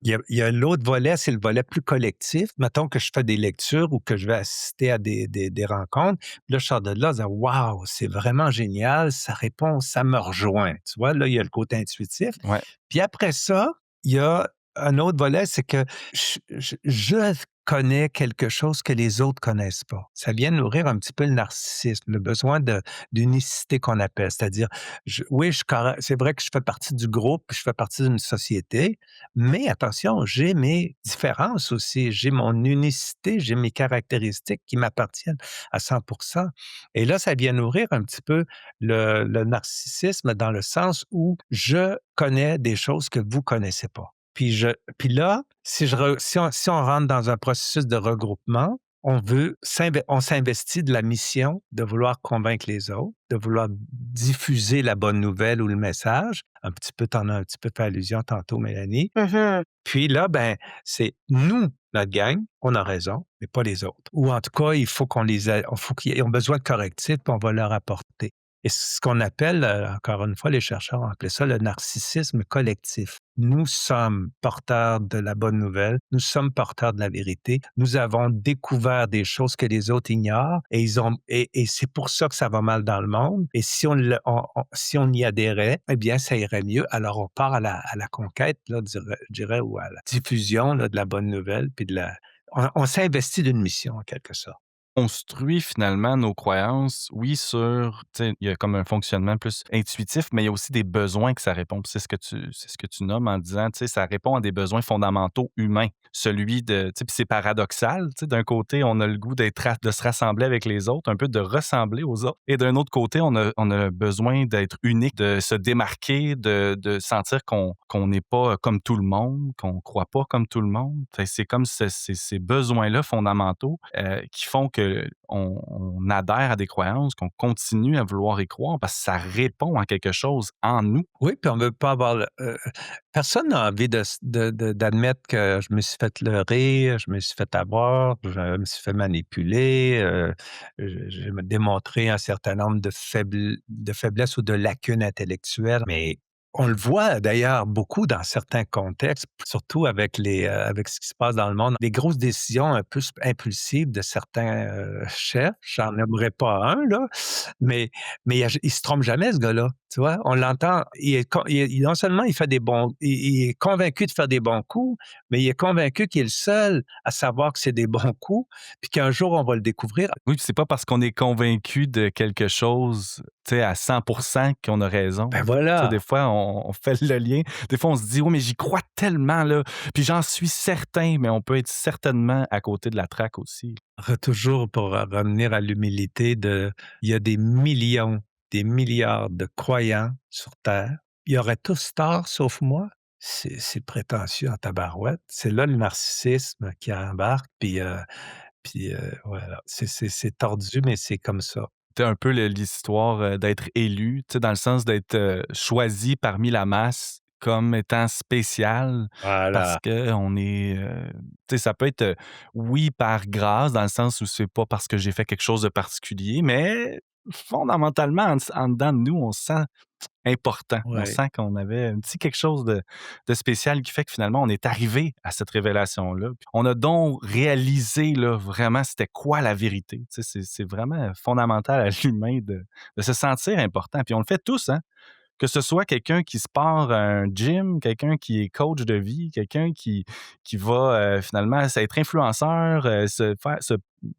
il y a l'autre volet, c'est le volet plus collectif. Mettons que je fais des lectures ou que je vais assister à des rencontres. Puis là, je sors de là en disant: «Waouh, c'est vraiment génial, ça répond, ça me rejoint». Tu vois? Là, il y a le côté intuitif. Ouais. Puis après ça, il y a un autre volet, c'est que je connais quelque chose que les autres connaissent pas. Ça vient nourrir un petit peu le narcissisme, le besoin d'unicité qu'on appelle. C'est-à-dire, oui, c'est vrai que je fais partie du groupe, je fais partie d'une société, mais attention, j'ai mes différences aussi, j'ai mon unicité, j'ai mes caractéristiques qui m'appartiennent à 100%. Et là, ça vient nourrir un petit peu le narcissisme dans le sens où je connais des choses que vous connaissez pas. Puis là, si on rentre dans un processus de regroupement, on s'investit de la mission de vouloir convaincre les autres, de vouloir diffuser la bonne nouvelle ou le message. Un petit peu, tu en as un petit peu fait allusion tantôt, Mélanie. Mhm. Puis là, ben, c'est nous, notre gang, on a raison, mais pas les autres. Ou en tout cas, il faut faut qu'ils ont besoin de correctifs, puis on va leur apporter. Et c'est ce qu'on appelle, encore une fois, les chercheurs ont appelé ça le narcissisme collectif. Nous sommes porteurs de la bonne nouvelle, nous sommes porteurs de la vérité, nous avons découvert des choses que les autres ignorent et c'est pour ça que ça va mal dans le monde. Et si on y adhérait, eh bien, ça irait mieux. Alors, on part à la conquête, là, je dirais, ou à la diffusion là, de la bonne nouvelle, puis on s'investit d'une mission, en quelque sorte. Construit finalement nos croyances, oui, tu sais, il y a comme un fonctionnement plus intuitif, mais il y a aussi des besoins que ça répond. Puis c'est ce que tu nommes en disant, tu sais, ça répond à des besoins fondamentaux humains. Celui de, tu sais, puis c'est paradoxal, tu sais, d'un côté, on a le goût de se rassembler avec les autres, un peu de ressembler aux autres. Et d'un autre côté, on a besoin d'être unique, de se démarquer, de sentir qu'on n'est pas comme tout le monde, qu'on croit pas comme tout le monde. Fait que c'est comme ces besoins-là fondamentaux qui font que qu'on adhère à des croyances, qu'on continue à vouloir y croire parce que ça répond à quelque chose en nous. Oui, puis on veut pas avoir personne n'a envie d'admettre que je me suis fait leurrer, je me suis fait avoir, je me suis fait manipuler, j'ai démontré un certain nombre de faiblesses ou de lacunes intellectuelles. Mais on le voit d'ailleurs beaucoup dans certains contextes, surtout avec ce qui se passe dans le monde. Des grosses décisions un peu impulsives de certains, chefs, j'en aimerais pas un là, mais il se trompe jamais ce gars-là, tu vois? On l'entend, non seulement il fait il est convaincu de faire des bons coups, mais il est convaincu qu'il est le seul à savoir que c'est des bons coups, puis qu'un jour on va le découvrir. Oui, puis c'est pas parce qu'on est convaincu de quelque chose, tu sais, à 100 qu'on a raison. Ben Tu sais, des voilà! fois, on fait le lien. Des fois, on se dit: «Oui, mais j'y crois tellement, là, puis j'en suis certain», mais on peut être certainement à côté de la traque aussi. Toujours pour revenir à l'humilité il y a des millions, des milliards de croyants sur terre. Ils auraient tous tort sauf moi. C'est prétentieux en tabarouette. C'est là le narcissisme qui embarque, voilà. C'est tordu, mais c'est comme ça. Tu un peu l'histoire, d'être élu, tu sais, dans le sens d'être, choisi parmi la masse comme étant spécial parce Voilà. qu'on est, tu sais, ça peut être, oui, par grâce, dans le sens où c'est pas parce que j'ai fait quelque chose de particulier, mais fondamentalement, en dedans de nous, on se sent important. On Ouais, sent qu'on avait un petit quelque chose de spécial qui fait que finalement, on est arrivé à cette révélation-là. Puis on a donc réalisé là, vraiment c'était quoi la vérité. Tu sais, c'est vraiment fondamental à l'humain de se sentir important. Puis on le fait tous, hein? Que ce soit quelqu'un qui se part un gym, quelqu'un qui est coach de vie, quelqu'un qui va finalement être influenceur, se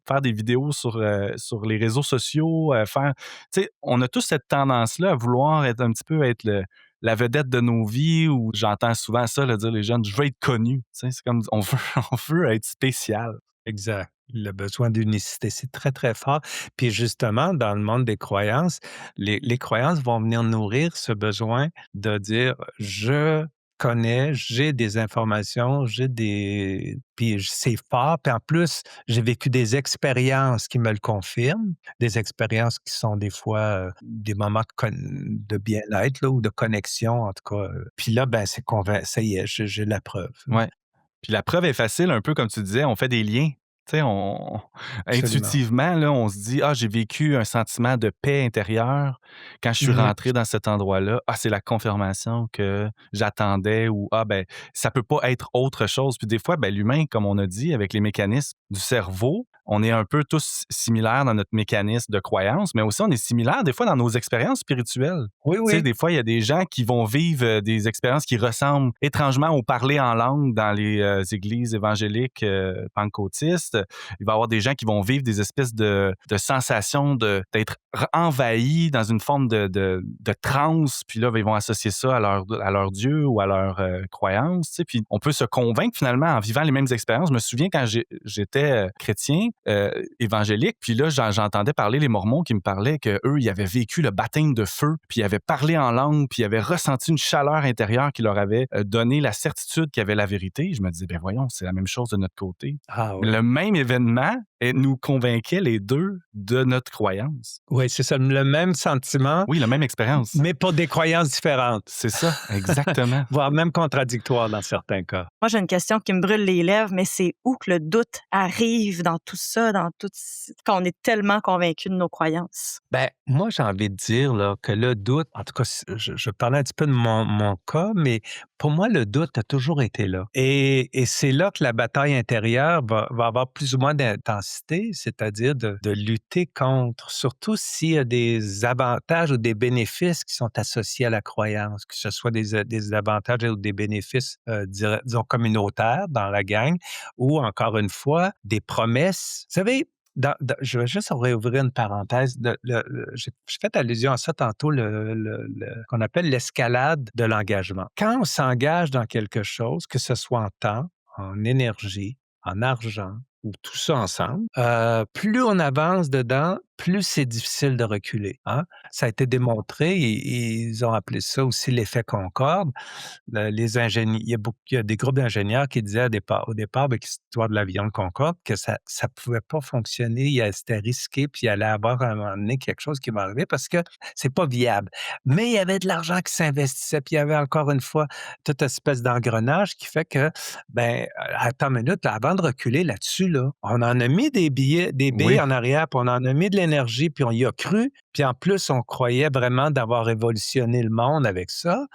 faire des vidéos sur les réseaux sociaux, faire. Tu sais, on a tous cette tendance-là à vouloir être un petit peu être la vedette de nos vies, ou j'entends souvent ça, là, dire les jeunes, je veux être connu. Tu sais, c'est comme on veut, on veut être spécial. exact. Le besoin d'unicité, c'est très, très fort. Puis justement, dans le monde des croyances, les croyances vont venir nourrir ce besoin de dire: «Je connais, j'ai des informations, c'est fort, puis en plus, j'ai vécu des expériences qui me le confirment, des expériences qui sont des fois, des moments de bien-être là ou de connexion en tout cas, puis là, ben, ça y est, j'ai la preuve». Ouais. Puis la preuve est facile, un peu comme tu disais, on fait des liens. Tu sais, on Absolument. intuitivement, là, on se dit: «Ah, j'ai vécu un sentiment de paix intérieure quand je suis Mmh. rentré dans cet endroit-là. Ah, c'est la confirmation que j'attendais», ou «Ah, ben, ça peut pas être autre chose». Puis des fois, ben, l'humain, comme on a dit, avec les mécanismes du cerveau, on est un peu tous similaires dans notre mécanisme de croyance, mais aussi on est similaires des fois dans nos expériences spirituelles. Oui, Tu sais, oui. des fois, il y a des gens qui vont vivre des expériences qui ressemblent étrangement au parler en langue dans les églises évangéliques pentecôtistes. Il va y avoir des gens qui vont vivre des espèces de sensations d'être envahis dans une forme de transe, puis là, ben, ils vont associer ça à leur Dieu ou à leur croyance. Tu sais. Puis on peut se convaincre finalement en vivant les mêmes expériences. Je me souviens quand j'étais chrétien, évangélique, puis là, j'entendais parler les Mormons qui me parlaient qu'eux, ils avaient vécu le baptême de feu, puis ils avaient parlé en langue, puis ils avaient ressenti une chaleur intérieure qui leur avait donné la certitude qu'il y avait la vérité. Je me disais, ben voyons, c'est la même chose de notre côté. Ah oui. Le même événement nous convainquait les deux de notre croyance. Oui, c'est ça, le même sentiment, Oui, la même expérience. mais pour des croyances différentes, C'est ça, exactement. voire même contradictoires dans certains cas. Moi, j'ai une question qui me brûle les lèvres, mais c'est où que le doute arrive dans tout ça, quand on est tellement convaincu de nos croyances? Ben, moi, j'ai envie de dire là, que le doute, en tout cas, je parlais un petit peu de mon cas, mais pour moi, le doute a toujours été là. Et c'est là que la bataille intérieure va avoir plus ou moins d'intensité, c'est-à-dire de lutter contre, surtout s'il y a des avantages ou des bénéfices qui sont associés à la croyance, que ce soit des avantages ou des bénéfices, disons, communautaires dans la gang, ou encore une fois, des promesses. Vous savez, je vais juste réouvrir une parenthèse. J'ai fait allusion à ça tantôt, qu'on appelle l'escalade de l'engagement. Quand on s'engage dans quelque chose, que ce soit en temps, en énergie, en argent ou tout ça ensemble, plus on avance dedans, plus c'est difficile de reculer, hein. Ça a été démontré et ils ont appelé ça aussi l'effet Concorde. Les ingénieurs, il y a des groupes d'ingénieurs qui disaient au départ, avec l'histoire de l'avion Concorde, que ça pouvait pas fonctionner, c'était risqué, puis il allait avoir à un moment donné quelque chose qui va arriver parce que c'est pas viable. Mais il y avait de l'argent qui s'investissait, puis il y avait encore une fois toute espèce d'engrenage qui fait que, ben, attends une minute, là, avant de reculer là-dessus, là, on en a mis des billes Oui. en arrière, puis on en a mis de l'énergie, puis on y a cru, puis en plus, on croyait vraiment d'avoir révolutionné le monde avec ça.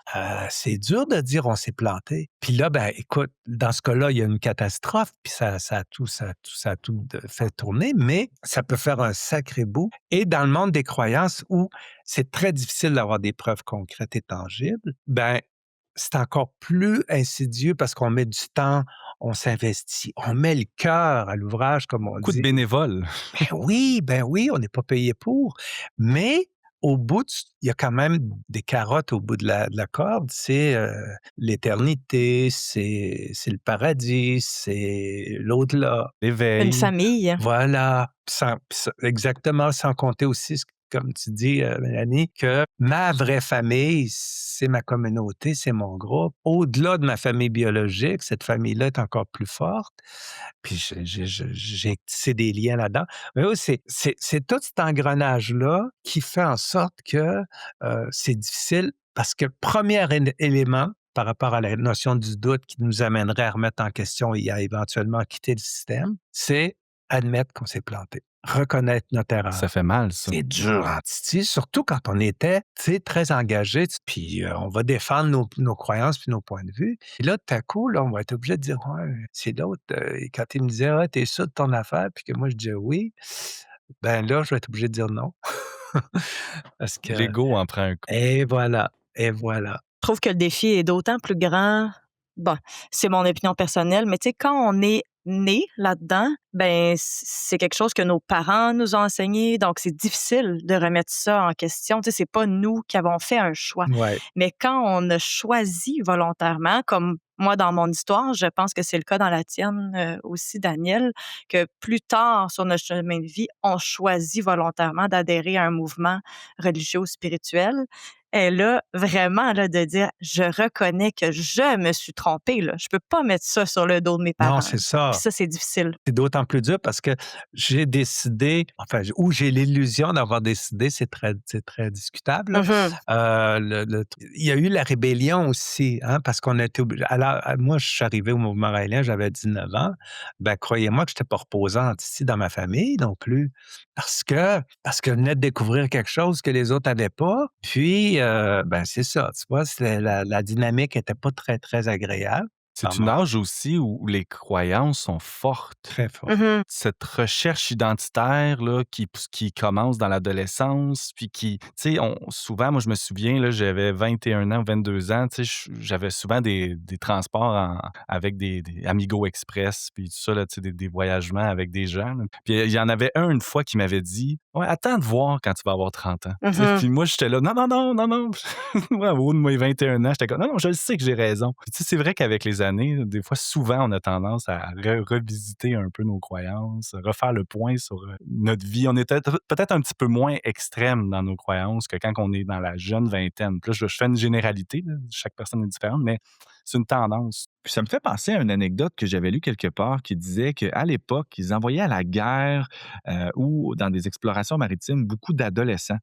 C'est dur de dire on s'est planté. Puis là, ben, écoute, dans ce cas-là, il y a une catastrophe, puis ça a tout fait tourner, mais ça peut faire un sacré bout. Et dans le monde des croyances où c'est très difficile d'avoir des preuves concrètes et tangibles, ben, c'est encore plus insidieux parce qu'on met du temps, on s'investit, on met le cœur à l'ouvrage, comme on Coup de dit. bénévole. Ben oui, on n'est pas payé pour. Mais au bout, il y a quand même des carottes au bout de la corde. C'est l'éternité, c'est le paradis, c'est l'au-delà. Une L'éveil. famille. Voilà, exactement, sans compter aussi, comme tu dis, Mélanie, que ma vraie famille, c'est ma communauté, c'est mon groupe. Au-delà de ma famille biologique, cette famille-là est encore plus forte. Puis j'ai tissé des liens là-dedans. Mais oui, c'est tout cet engrenage-là qui fait en sorte que c'est difficile parce que premier élément par rapport à la notion du doute qui nous amènerait à remettre en question et à éventuellement quitter le système, c'est admettre qu'on s'est planté, reconnaître notre erreur. Ça fait mal, ça. C'est dur en titi, surtout quand on était, tu sais, très engagé, puis on va défendre nos croyances puis nos points de vue. Et là, tout à coup, là, on va être obligé de dire: «Ouais, c'est l'autre», et quand il me disait: «Ah, tu sûr de ton affaire?» puis que moi je disais: «Oui», ben là, je vais être obligé de dire: «Non». Parce que L'ego en prend un coup. et voilà, et voilà. Je trouve que le défi est d'autant plus grand. Bon, c'est mon opinion personnelle, mais tu sais, quand on est né là-dedans, ben c'est quelque chose que nos parents nous ont enseigné, donc c'est difficile de remettre ça en question. Tu sais, c'est pas nous qui avons fait un choix. Ouais. Mais quand on a choisi volontairement, comme moi dans mon histoire, je pense que c'est le cas dans la tienne aussi, Daniel, que plus tard sur notre chemin de vie, on choisit volontairement d'adhérer à un mouvement religieux ou spirituel. Et là, vraiment, là, de dire, je reconnais que je me suis trompée, là. Je peux pas mettre ça sur le dos de mes Non, parents. c'est Puis ça. ça, c'est difficile. C'est d'autant plus dur parce que j'ai décidé, enfin, ou j'ai l'illusion d'avoir décidé, c'est très discutable, là. Mhm. Il y a eu la rébellion aussi, hein, parce qu'on a été obligé. Alors, moi, je suis arrivé au mouvement raélien, j'avais 19 ans. Ben, croyez-moi que je n'étais pas reposante ici dans ma famille non plus, parce que je venais de découvrir quelque chose que les autres n'avaient pas. Puis, ben, c'est ça, tu vois, la dynamique était pas très, très agréable. C'est une âge aussi où les croyances sont fortes. Très fort. Mhm. Cette recherche identitaire là, qui commence dans l'adolescence, puis qui, tu sais, souvent, moi, je me souviens, là, j'avais 21 ans, 22 ans, tu sais, j'avais souvent des transports avec des Amigo Express, puis tout ça, là, tu sais, des voyagements avec des gens. Là. Puis il y en avait un une fois qui m'avait dit: «Ouais, attends de voir quand tu vas avoir 30 ans.» Tu sais, Mhm. puis moi, j'étais là: «Non, non, non, non, non.» Moi, au haut de mes 21 ans, j'étais comme: «Non, non, je le sais que j'ai raison.» Puis, tu sais, c'est vrai qu'avec les années, des fois, souvent, on a tendance à revisiter un peu nos croyances, refaire le point sur notre vie. On était peut-être un petit peu moins extrême dans nos croyances que quand on est dans la jeune vingtaine. Puis là, je fais une généralité, là, chaque personne est différente, mais c'est une tendance. Puis ça me fait penser à une anecdote que j'avais lue quelque part qui disait qu'à l'époque, ils envoyaient à la guerre ou dans des explorations maritimes beaucoup d'adolescents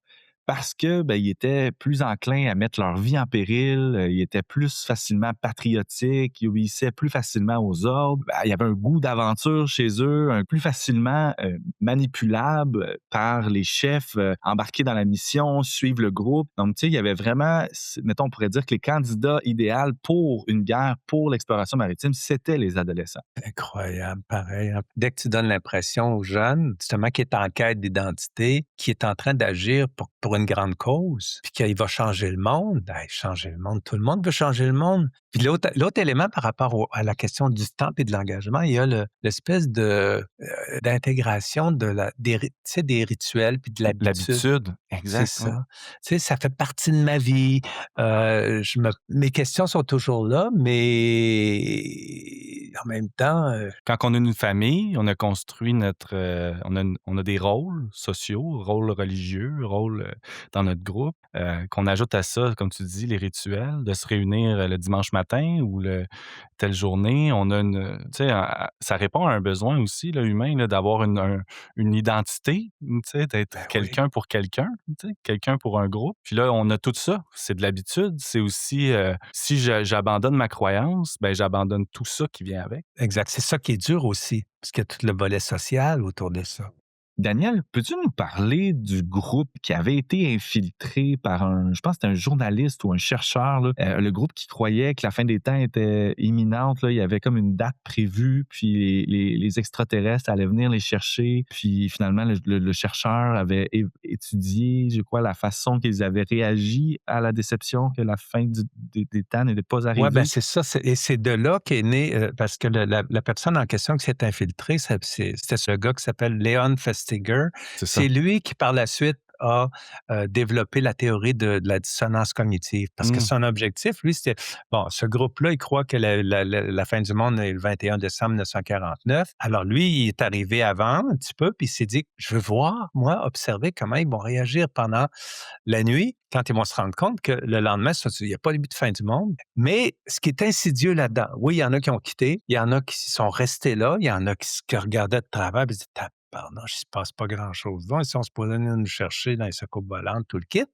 parce que ben, ils étaient plus enclins à mettre leur vie en péril, ils étaient plus facilement patriotiques, ils obéissaient plus facilement aux ordres, ben, il y avait un goût d'aventure chez eux, plus facilement manipulable par les chefs, embarqués dans la mission, suivre le groupe. Donc, tu sais, il y avait vraiment, mettons, on pourrait dire que les candidats idéaux pour une guerre, pour l'exploration maritime, c'était les adolescents. Incroyable, pareil, hein. Dès que tu donnes l'impression aux jeunes, justement, qui est en quête d'identité, qui est en train d'agir pour une grande cause, puis qu'il va changer le monde, ben, changer le monde, tout le monde veut changer le monde. Puis l'autre élément par rapport à la question du temps et de l'engagement, il y a l'espèce d'intégration tu sais, des rituels puis de l'habitude. L'habitude, C'est exact. Ouais. ça. Tu sais, ça fait partie de ma vie. Mes questions sont toujours là, mais en même temps, Quand on a une famille, on a construit on a des rôles sociaux, rôles religieux, rôles, dans notre groupe, qu'on ajoute à ça, comme tu dis, les rituels, de se réunir, le dimanche matin ou telle journée. On a tu sais, ça répond à un besoin aussi, là, humain, là, d'avoir une identité, tu sais, d'être ben oui. quelqu'un pour quelqu'un, tu sais, quelqu'un pour un groupe. Puis là, on a tout ça. C'est de l'habitude. C'est aussi, si j'abandonne ma croyance, ben j'abandonne tout ça qui vient avec. Exact. C'est ça qui est dur aussi, parce qu'il y a tout le volet social autour de ça. Daniel, peux-tu nous parler du groupe qui avait été infiltré par je pense que c'était un journaliste ou un chercheur, là, le groupe qui croyait que la fin des temps était imminente, là, il y avait comme une date prévue, puis les extraterrestres allaient venir les chercher, puis finalement, le chercheur avait étudié, je crois, la façon qu'ils avaient réagi à la déception que la fin des temps n'était pas Ouais, ben, arrivée. c'est ça, et c'est de là qu'est né, parce que la personne en question qui s'est infiltrée, c'était ce gars qui s'appelle Leon Festinger. C'est ça. C'est lui qui, par la suite, a, développé la théorie de la dissonance cognitive. Parce que Mmh. son objectif, lui, c'était bon, ce groupe-là, il croit que la fin du monde est le 21 décembre 1949. Alors lui, il est arrivé avant un petit peu, puis il s'est dit: «Je veux voir, moi, observer comment ils vont réagir pendant la nuit, quand ils vont se rendre compte que le lendemain, il n'y a pas le début de fin du monde. Mais ce qui est insidieux là-dedans, oui, il y en a qui ont quitté, il y en a qui sont restés là, il y en a qui regardaient de travers et se disaient: tabarnouche, il ne se passe pas grand-chose. Donc, ils sont supposés venir nous chercher dans les secours volantes, tout le kit.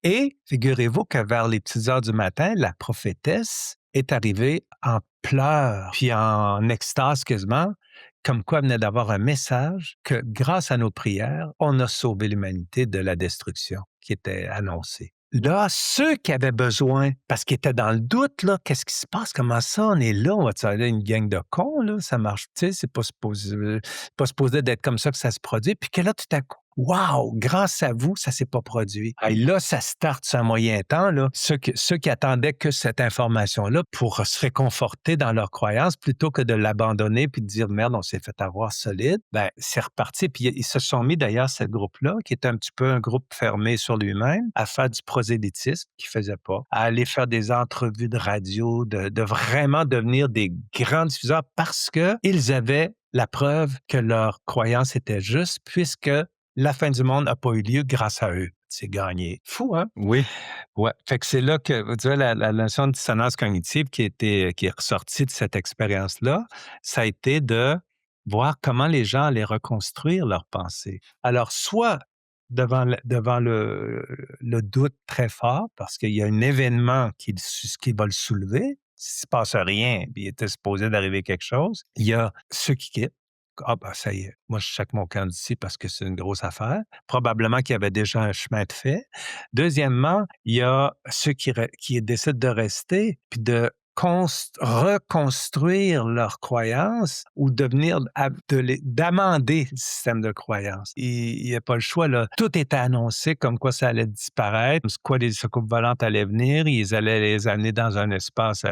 Et figurez-vous que vers les petites heures du matin, la prophétesse est arrivée en pleurs, puis en extase quasiment, comme quoi elle venait d'avoir un message que grâce à nos prières, on a sauvé l'humanité de la destruction qui était annoncée. Là, ceux qui avaient besoin, parce qu'ils étaient dans le doute, là, qu'est-ce qui se passe? Comment ça? On est là, on va aller une gang de cons, là? Ça marche, tu sais, pas supposé d'être comme ça que ça se produit. Puis que là, tout à coup, wow! Grâce à vous, ça s'est pas produit. Et là, ça starte sur un moyen temps, là. Ceux qui attendaient que cette information-là pour se réconforter dans leur croyance, plutôt que de l'abandonner puis de dire: «Merde, on s'est fait avoir solide», ben, c'est reparti. Puis ils se sont mis d'ailleurs, ce groupe-là, qui était un petit peu un groupe fermé sur lui-même, à faire du prosélytisme qu'ils faisaient pas, à aller faire des entrevues de radio, de vraiment devenir des grands diffuseurs parce qu'ils avaient la preuve que leur croyance était juste, puisque la fin du monde n'a pas eu lieu grâce à eux. C'est gagné. Fou, hein? Oui. Ouais. Fait que c'est là que, tu vois, la notion de dissonance cognitive qui est ressortie de cette expérience-là, ça a été de voir comment les gens allaient reconstruire leurs pensées. Alors, soit devant le doute très fort, parce qu'il y a un événement qui va le soulever, s'il se passe rien, puis il était supposé d'arriver quelque chose, il y a ceux qui quittent. Ah ben, ça y est, moi je sac mon camp d'ici parce que c'est une grosse affaire. Probablement qu'il y avait déjà un chemin de fait. Deuxièmement, il y a ceux qui décident de rester, puis de reconstruire leurs croyances ou d'amender le système de croyances. Il y a pas le choix, là. Tout était annoncé comme quoi ça allait disparaître, comme quoi les soucoupes volantes allaient venir, ils allaient les amener dans un espace,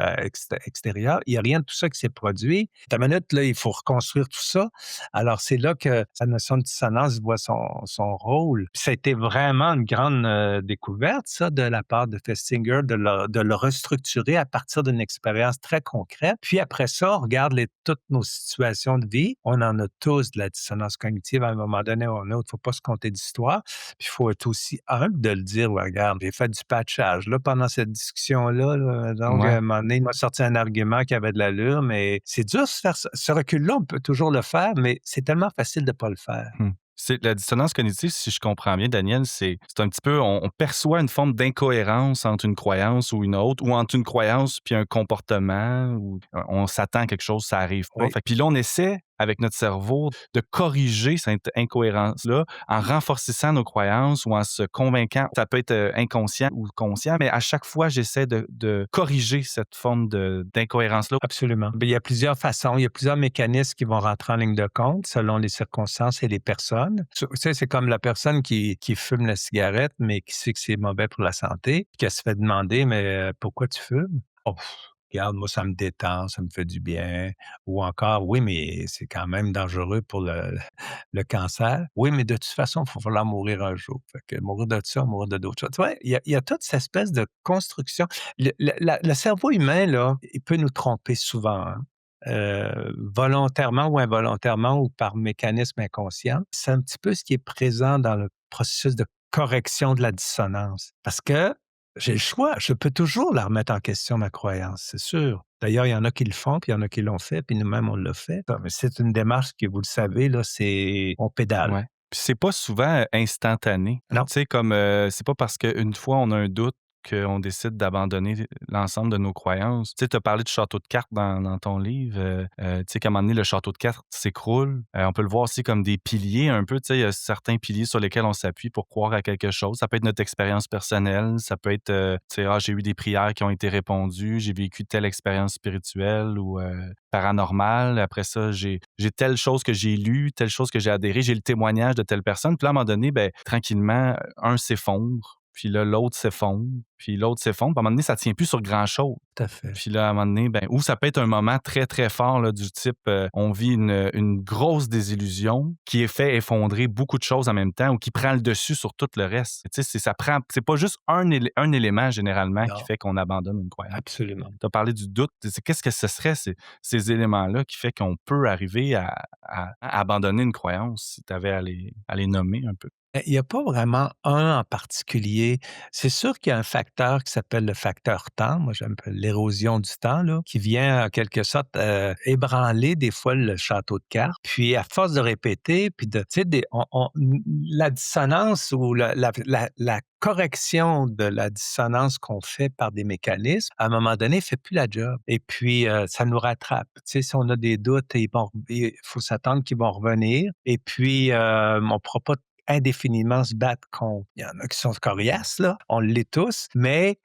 extérieur. Il y a rien de tout ça qui s'est produit. Ta minute, là, il faut reconstruire tout ça. Alors, c'est là que la notion de dissonance voit son rôle. Puis ça a été vraiment une grande, découverte, ça, de la part de Festinger, de le restructurer à partir d'une expérience très concrète. Puis après ça, on regarde toutes nos situations de vie. On en a tous de la dissonance cognitive à un moment donné ou à un autre. Il ne faut pas se compter d'histoire. Puis il faut être aussi humble de le dire: «Ouais, regarde, j'ai fait du patchage là, pendant cette discussion-là, là, donc à Ouais. un moment donné, il m'a sorti un argument qui avait de l'allure», mais c'est dur de se faire ce recul-là, on peut toujours le faire, mais c'est tellement facile de ne pas le faire. Mmh. C'est la dissonance cognitive, si je comprends bien, Daniel, c'est un petit peu on perçoit une forme d'incohérence entre une croyance ou une autre, ou entre une croyance puis un comportement, ou on s'attend à quelque chose, ça arrive pas. Oui. Fait que puis là, on essaie, avec notre cerveau, de corriger cette incohérence-là en renforçant nos croyances ou en se convainquant. Ça peut être, inconscient ou conscient, mais à chaque fois, j'essaie de corriger cette forme d'incohérence-là. Absolument. Ben, il y a plusieurs façons, il y a plusieurs mécanismes qui vont rentrer en ligne de compte selon les circonstances et les personnes. Tu sais, c'est comme la personne qui fume la cigarette, mais qui sait que c'est mauvais pour la santé, puis qu'elle se fait demander: «Mais, pourquoi tu fumes?» «Oh, regarde, moi, ça me détend, ça me fait du bien». Ou encore: «Oui, mais c'est quand même dangereux pour le cancer». «Oui, mais de toute façon, il va falloir mourir un jour. Fait que mourir de ça, mourir de d'autres choses». Tu vois, il y a toute cette espèce de construction. Le cerveau humain, là, il peut nous tromper souvent, hein. volontairement ou involontairement ou par mécanisme inconscient. C'est un petit peu ce qui est présent dans le processus de correction de la dissonance. Parce que j'ai le choix, je peux toujours la remettre en question, ma croyance, c'est sûr. D'ailleurs, il y en a qui le font, puis il y en a qui l'ont fait, puis nous-mêmes, on l'a fait. Mais c'est une démarche que, vous le savez, là, c'est on pédale. Ouais. Puis c'est pas souvent instantané. Non. Tu sais, comme c'est pas parce qu'une fois on a un doute qu'on décide d'abandonner l'ensemble de nos croyances. Tu sais, tu as parlé de château de cartes dans ton livre. Tu sais, qu'à un moment donné, le château de cartes s'écroule. On peut le voir aussi comme des piliers un peu. Tu sais, il y a certains piliers sur lesquels on s'appuie pour croire à quelque chose. Ça peut être notre expérience personnelle. Ça peut être, tu sais, j'ai eu des prières qui ont été répondues. J'ai vécu telle expérience spirituelle ou paranormale. Après ça, j'ai telle chose que j'ai lue, telle chose que j'ai adhéré. J'ai le témoignage de telle personne. Puis là, à un moment donné, ben, tranquillement, un s'effondre. Puis là, l'autre s'effondre, puis l'autre s'effondre. Puis à un moment donné, ça ne tient plus sur grand-chose. Tout à fait. Puis là, à un moment donné, ben, ou ça peut être un moment très, très fort là, du type, on vit une grosse désillusion qui est fait effondrer beaucoup de choses en même temps ou qui prend le dessus sur tout le reste. Tu sais, c'est pas juste un élément généralement qui Non, fait qu'on abandonne une croyance. absolument. Tu as parlé du doute. Qu'est-ce que ce serait ces éléments-là qui fait qu'on peut arriver à abandonner une croyance si tu avais à les nommer un peu? Il n'y a pas vraiment un en particulier. C'est sûr qu'il y a un facteur qui s'appelle le facteur temps. Moi, j'appelle l'érosion du temps, là, qui vient en quelque sorte ébranler des fois le château de cartes. Puis à force de répéter, puis de, tu sais, la dissonance ou la correction de la dissonance qu'on fait par des mécanismes, à un moment donné, fait plus la job. Et puis, ça nous rattrape. Tu sais, si on a des doutes, il faut s'attendre qu'ils vont revenir. Et puis, on ne pourra pas indéfiniment se battre contre. Il y en a qui sont coriaces, là, on l'est tous, mais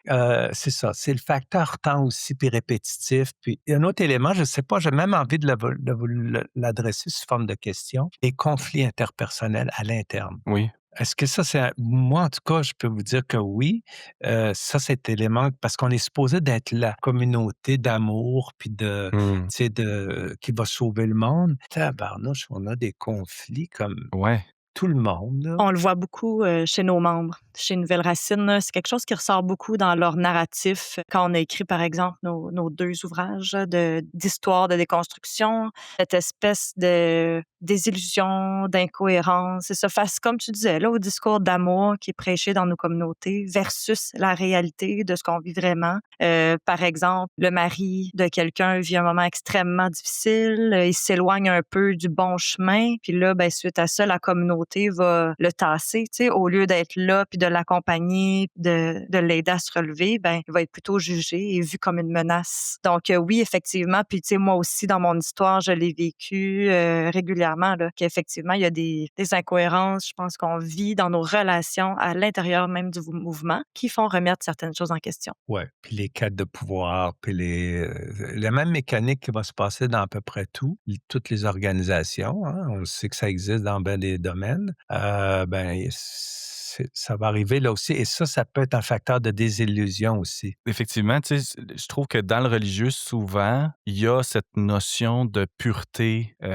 c'est ça, c'est le facteur temps aussi, puis répétitif. Puis il y a un autre élément, je ne sais pas, j'ai même envie de vous l'adresser sous forme de question, les conflits interpersonnels à l'interne. Oui. Est-ce que ça, c'est moi, en tout cas, je peux vous dire que oui. Ça, cet élément, parce qu'on est supposé d'être la communauté d'amour, puis de, Mmh. tu sais, qui va sauver le monde. Tabarnouche, on a des conflits comme Ouais. tout le monde, là. On le voit beaucoup chez nos membres. Chez Nouvelle Racine, là, c'est quelque chose qui ressort beaucoup dans leur narratif. Quand on a écrit, par exemple, nos deux ouvrages d'histoire de déconstruction, cette espèce de désillusion, d'incohérence, c'est ça, face, comme tu disais, là, au discours d'amour qui est prêché dans nos communautés versus la réalité de ce qu'on vit vraiment. Par exemple, le mari de quelqu'un vit un moment extrêmement difficile, il s'éloigne un peu du bon chemin, puis là, ben, suite à ça, la communauté va le tasser, tu sais, au lieu d'être là, puis de l'accompagner, de l'aider à se relever, ben, il va être plutôt jugé et vu comme une menace. Donc oui, effectivement, puis tu sais, moi aussi, dans mon histoire, je l'ai vécu régulièrement, là, qu'effectivement, il y a des incohérences, je pense qu'on vit dans nos relations à l'intérieur même du mouvement qui font remettre certaines choses en question. Ouais, puis les quêtes de pouvoir, puis la même mécanique qui va se passer dans à peu près toutes les organisations, hein. On sait que ça existe dans bien des domaines. Ben, ça va arriver là aussi et ça peut être un facteur de désillusion aussi. Effectivement, tu sais, je trouve que dans le religieux, souvent, il y a cette notion de pureté, tu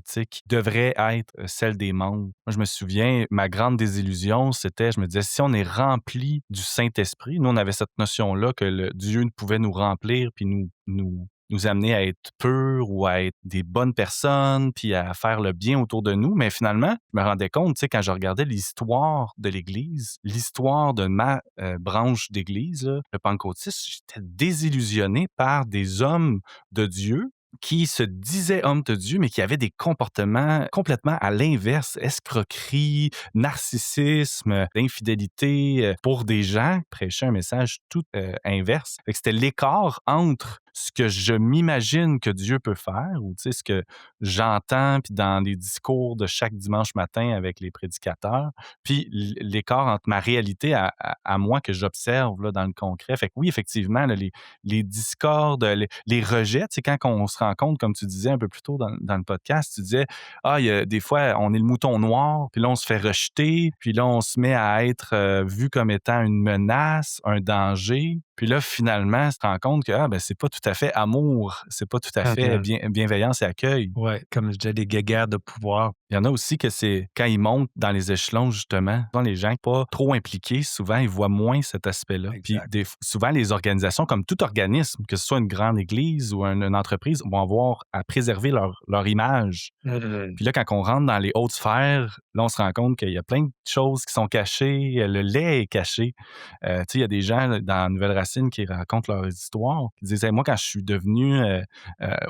sais, qui devrait être celle des membres. Moi, je me souviens, ma grande désillusion, c'était, je me disais, si on est rempli du Saint-Esprit, nous, on avait cette notion-là que Dieu ne pouvait nous remplir puis nous amener à être purs ou à être des bonnes personnes, puis à faire le bien autour de nous. Mais finalement, je me rendais compte, tu sais, quand je regardais l'histoire de l'Église, l'histoire de ma branche d'Église, là, le pentecôtisme, j'étais désillusionné par des hommes de Dieu qui se disaient hommes de Dieu, mais qui avaient des comportements complètement à l'inverse, escroquerie, narcissisme, infidélité, pour des gens qui prêchaient un message tout inverse. Fait que c'était l'écart entre ce que je m'imagine que Dieu peut faire, ou tu sais, ce que j'entends puis dans les discours de chaque dimanche matin avec les prédicateurs, puis l'écart entre ma réalité à moi que j'observe là, dans le concret. Fait que oui, effectivement, là, les discordes, les rejets, tu sais, quand on se rend compte, comme tu disais un peu plus tôt dans le podcast, tu disais, il y a des fois, on est le mouton noir, puis là, on se fait rejeter, puis là, on se met à être vu comme étant une menace, un danger. Puis là, finalement, on se rend compte que ben, c'est pas tout à fait amour, c'est pas tout à fait bienveillance et accueil. Ouais, comme je disais, des guéguerres de pouvoir. Il y en a aussi que c'est quand ils montent dans les échelons, justement, souvent les gens pas trop impliqués, souvent, ils voient moins cet aspect-là. Puis Exact. souvent, les organisations, comme tout organisme, que ce soit une grande église ou une entreprise, vont avoir à préserver leur image. Puis là, quand on rentre dans les hautes sphères, là, on se rend compte qu'il y a plein de choses qui sont cachées. Le lait est caché. Tu sais, il y a des gens là, dans Nouvelle Racine qui racontent leur histoire, qui disent: Hey, moi, quand je suis devenu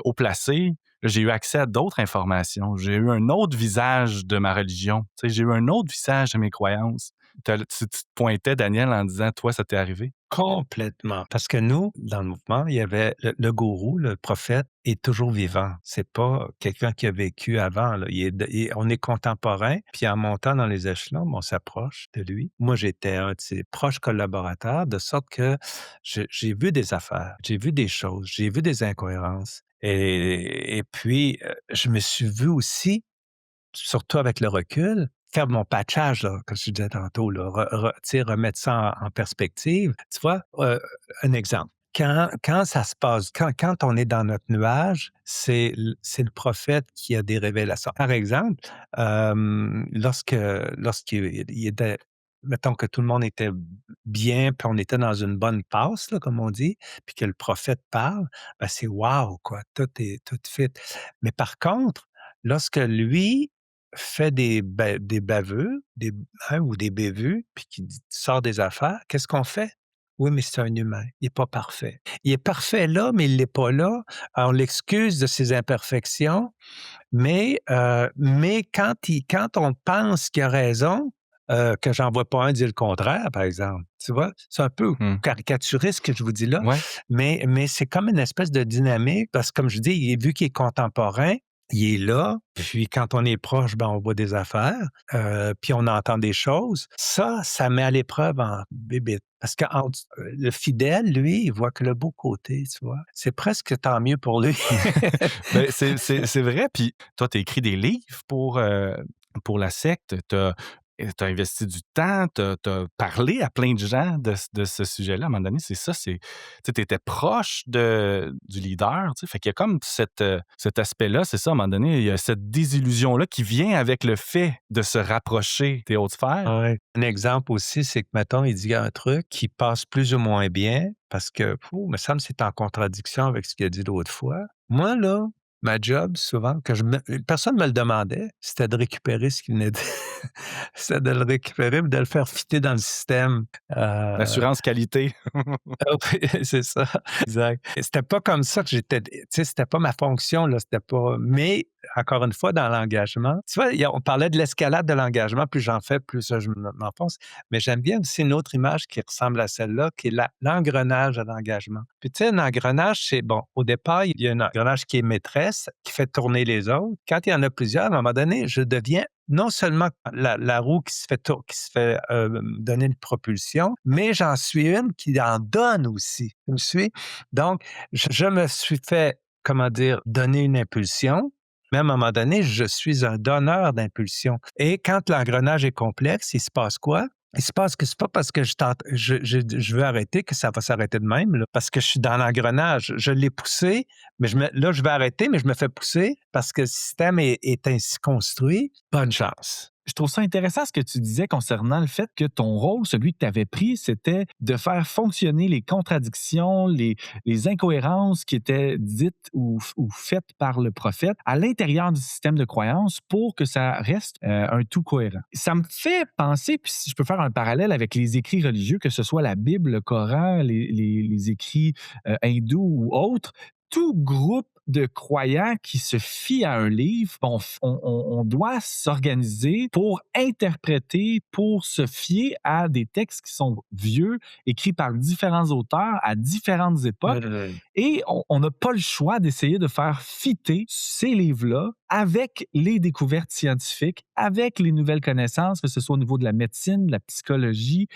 haut placé, là, j'ai eu accès à d'autres informations. J'ai eu un autre visage de ma religion. Tu sais, j'ai eu un autre visage de mes croyances. Tu te pointais, Daniel, en disant: Toi, ça t'est arrivé? Complètement. Parce que nous, dans le mouvement, il y avait le gourou, le prophète est toujours vivant. C'est pas quelqu'un qui a vécu avant, là. On est contemporain, puis en montant dans les échelons, on s'approche de lui. Moi, j'étais un de ses proches collaborateurs, de sorte que j'ai vu des affaires, j'ai vu des choses, j'ai vu des incohérences. Et puis, je me suis vu aussi, surtout avec le recul, faire mon patchage, là, comme je disais tantôt, là, tu sais, remettre ça en perspective. Tu vois, un exemple. Quand ça se passe, quand on est dans notre nuage, c'est le prophète qui a des révélations. Par exemple, lorsqu'il était, mettons que tout le monde était bien, puis on était dans une bonne passe, là, comme on dit, puis que le prophète parle, ben c'est wow, quoi, tout fit. Mais par contre, lorsque lui fait des baveux, ou des bévues, puis qui sort des affaires, qu'est-ce qu'on fait? Oui, mais c'est un humain, il est pas parfait. Il est parfait là, mais il l'est pas là. On l'excuse de ses imperfections, mais quand on pense qu'il a raison, que j'en vois pas un dire le contraire, par exemple, tu vois? C'est un peu Hmm. caricaturiste ce que je vous dis là, Ouais. mais c'est comme une espèce de dynamique parce que comme je dis, vu qu'il est contemporain, il est là, puis quand on est proche, ben, on voit des affaires, puis on entend des choses. Ça met à l'épreuve en bébite parce que le fidèle, lui, il voit que le beau côté, tu vois? C'est presque tant mieux pour lui. Ben, c'est vrai. Puis toi, tu as écrit des livres pour la secte. Tu as investi du temps, tu as parlé à plein de gens de ce sujet-là. À un moment donné, c'est ça. Tu étais proche du leader. Tu sais. Fait qu'il y a comme cet aspect-là. C'est ça, à un moment donné, il y a cette désillusion-là qui vient avec le fait de se rapprocher des hautes sphères. Ouais. Un exemple aussi, c'est que, mettons, il dit un truc qui passe plus ou moins bien parce que, fou, me semble que c'est en contradiction avec ce qu'il a dit l'autre fois. Moi, là, ma job, souvent, personne ne me le demandait, c'était de récupérer ce qu'il venait de c'était de le récupérer et de le faire fitter dans le système. L'assurance qualité. Oui, c'est ça, exact. Et c'était pas comme ça que j'étais, tu sais, c'était pas ma fonction, là, c'était pas, mais encore une fois, dans l'engagement, tu vois, on parlait de l'escalade de l'engagement, plus j'en fais, plus je m'enfonce, mais j'aime bien aussi une autre image qui ressemble à celle-là, qui est l'engrenage de l'engagement. Puis tu sais, un engrenage, c'est bon, au départ, il y a un engrenage qui est maîtresse, qui fait tourner les autres. Quand il y en a plusieurs, à un moment donné, je deviens non seulement la roue qui se fait donner une propulsion, mais j'en suis une qui en donne aussi. Tu me suis? Donc, je me suis fait, comment dire, donner une impulsion, mais à un moment donné, je suis un donneur d'impulsion. Et quand l'engrenage est complexe, il se passe quoi? Il se passe que c'est pas parce que je veux arrêter que ça va s'arrêter de même, là, parce que je suis dans l'engrenage. Je l'ai poussé, mais là, je vais arrêter, mais je me fais pousser parce que le système est ainsi construit. Bonne chance. Je trouve ça intéressant ce que tu disais concernant le fait que ton rôle, celui que tu avais pris, c'était de faire fonctionner les contradictions, les incohérences qui étaient dites ou faites par le prophète à l'intérieur du système de croyance pour que ça reste un tout cohérent. Ça me fait penser, puis si je peux faire un parallèle avec les écrits religieux, que ce soit la Bible, le Coran, les écrits hindous ou autres, tout groupe de croyants qui se fient à un livre, on doit s'organiser pour interpréter, pour se fier à des textes qui sont vieux, écrits par différents auteurs à différentes époques. Et on n'a pas le choix d'essayer de faire fitter ces livres-là avec les découvertes scientifiques, avec les nouvelles connaissances, que ce soit au niveau de la médecine, de la psychologie,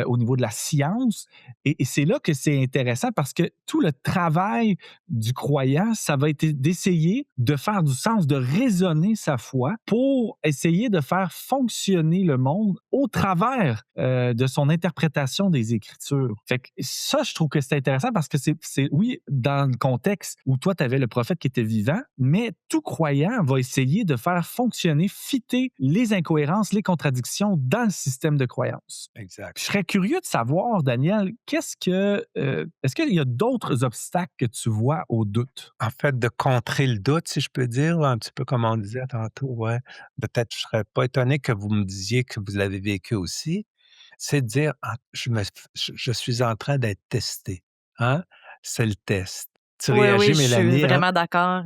au niveau de la science. Et c'est là que c'est intéressant parce que tout le travail du croyant, ça va être d'essayer de faire du sens, de raisonner sa foi pour essayer de faire fonctionner le monde au travers de son interprétation des Écritures. Fait que ça, je trouve que c'est intéressant parce que c'est oui, dans le contexte où toi, tu avais le prophète qui était vivant, mais tout croyant va essayer de faire fonctionner, fitter les incohérences, les contradictions dans le système de croyances. Exact. Je serais curieux de savoir, Daniel, est-ce qu'il y a d'autres obstacles que tu vois au doute? En fait, de contrer le doute, si je peux dire, un petit peu comme on disait tantôt, ouais. Peut-être je serais pas étonné que vous me disiez que vous l'avez vécu aussi. C'est de dire: «Ah, je suis en train d'être testé», hein? C'est le test. Tu Oui, oui, réagis, je suis Mélanie, hein? vraiment d'accord,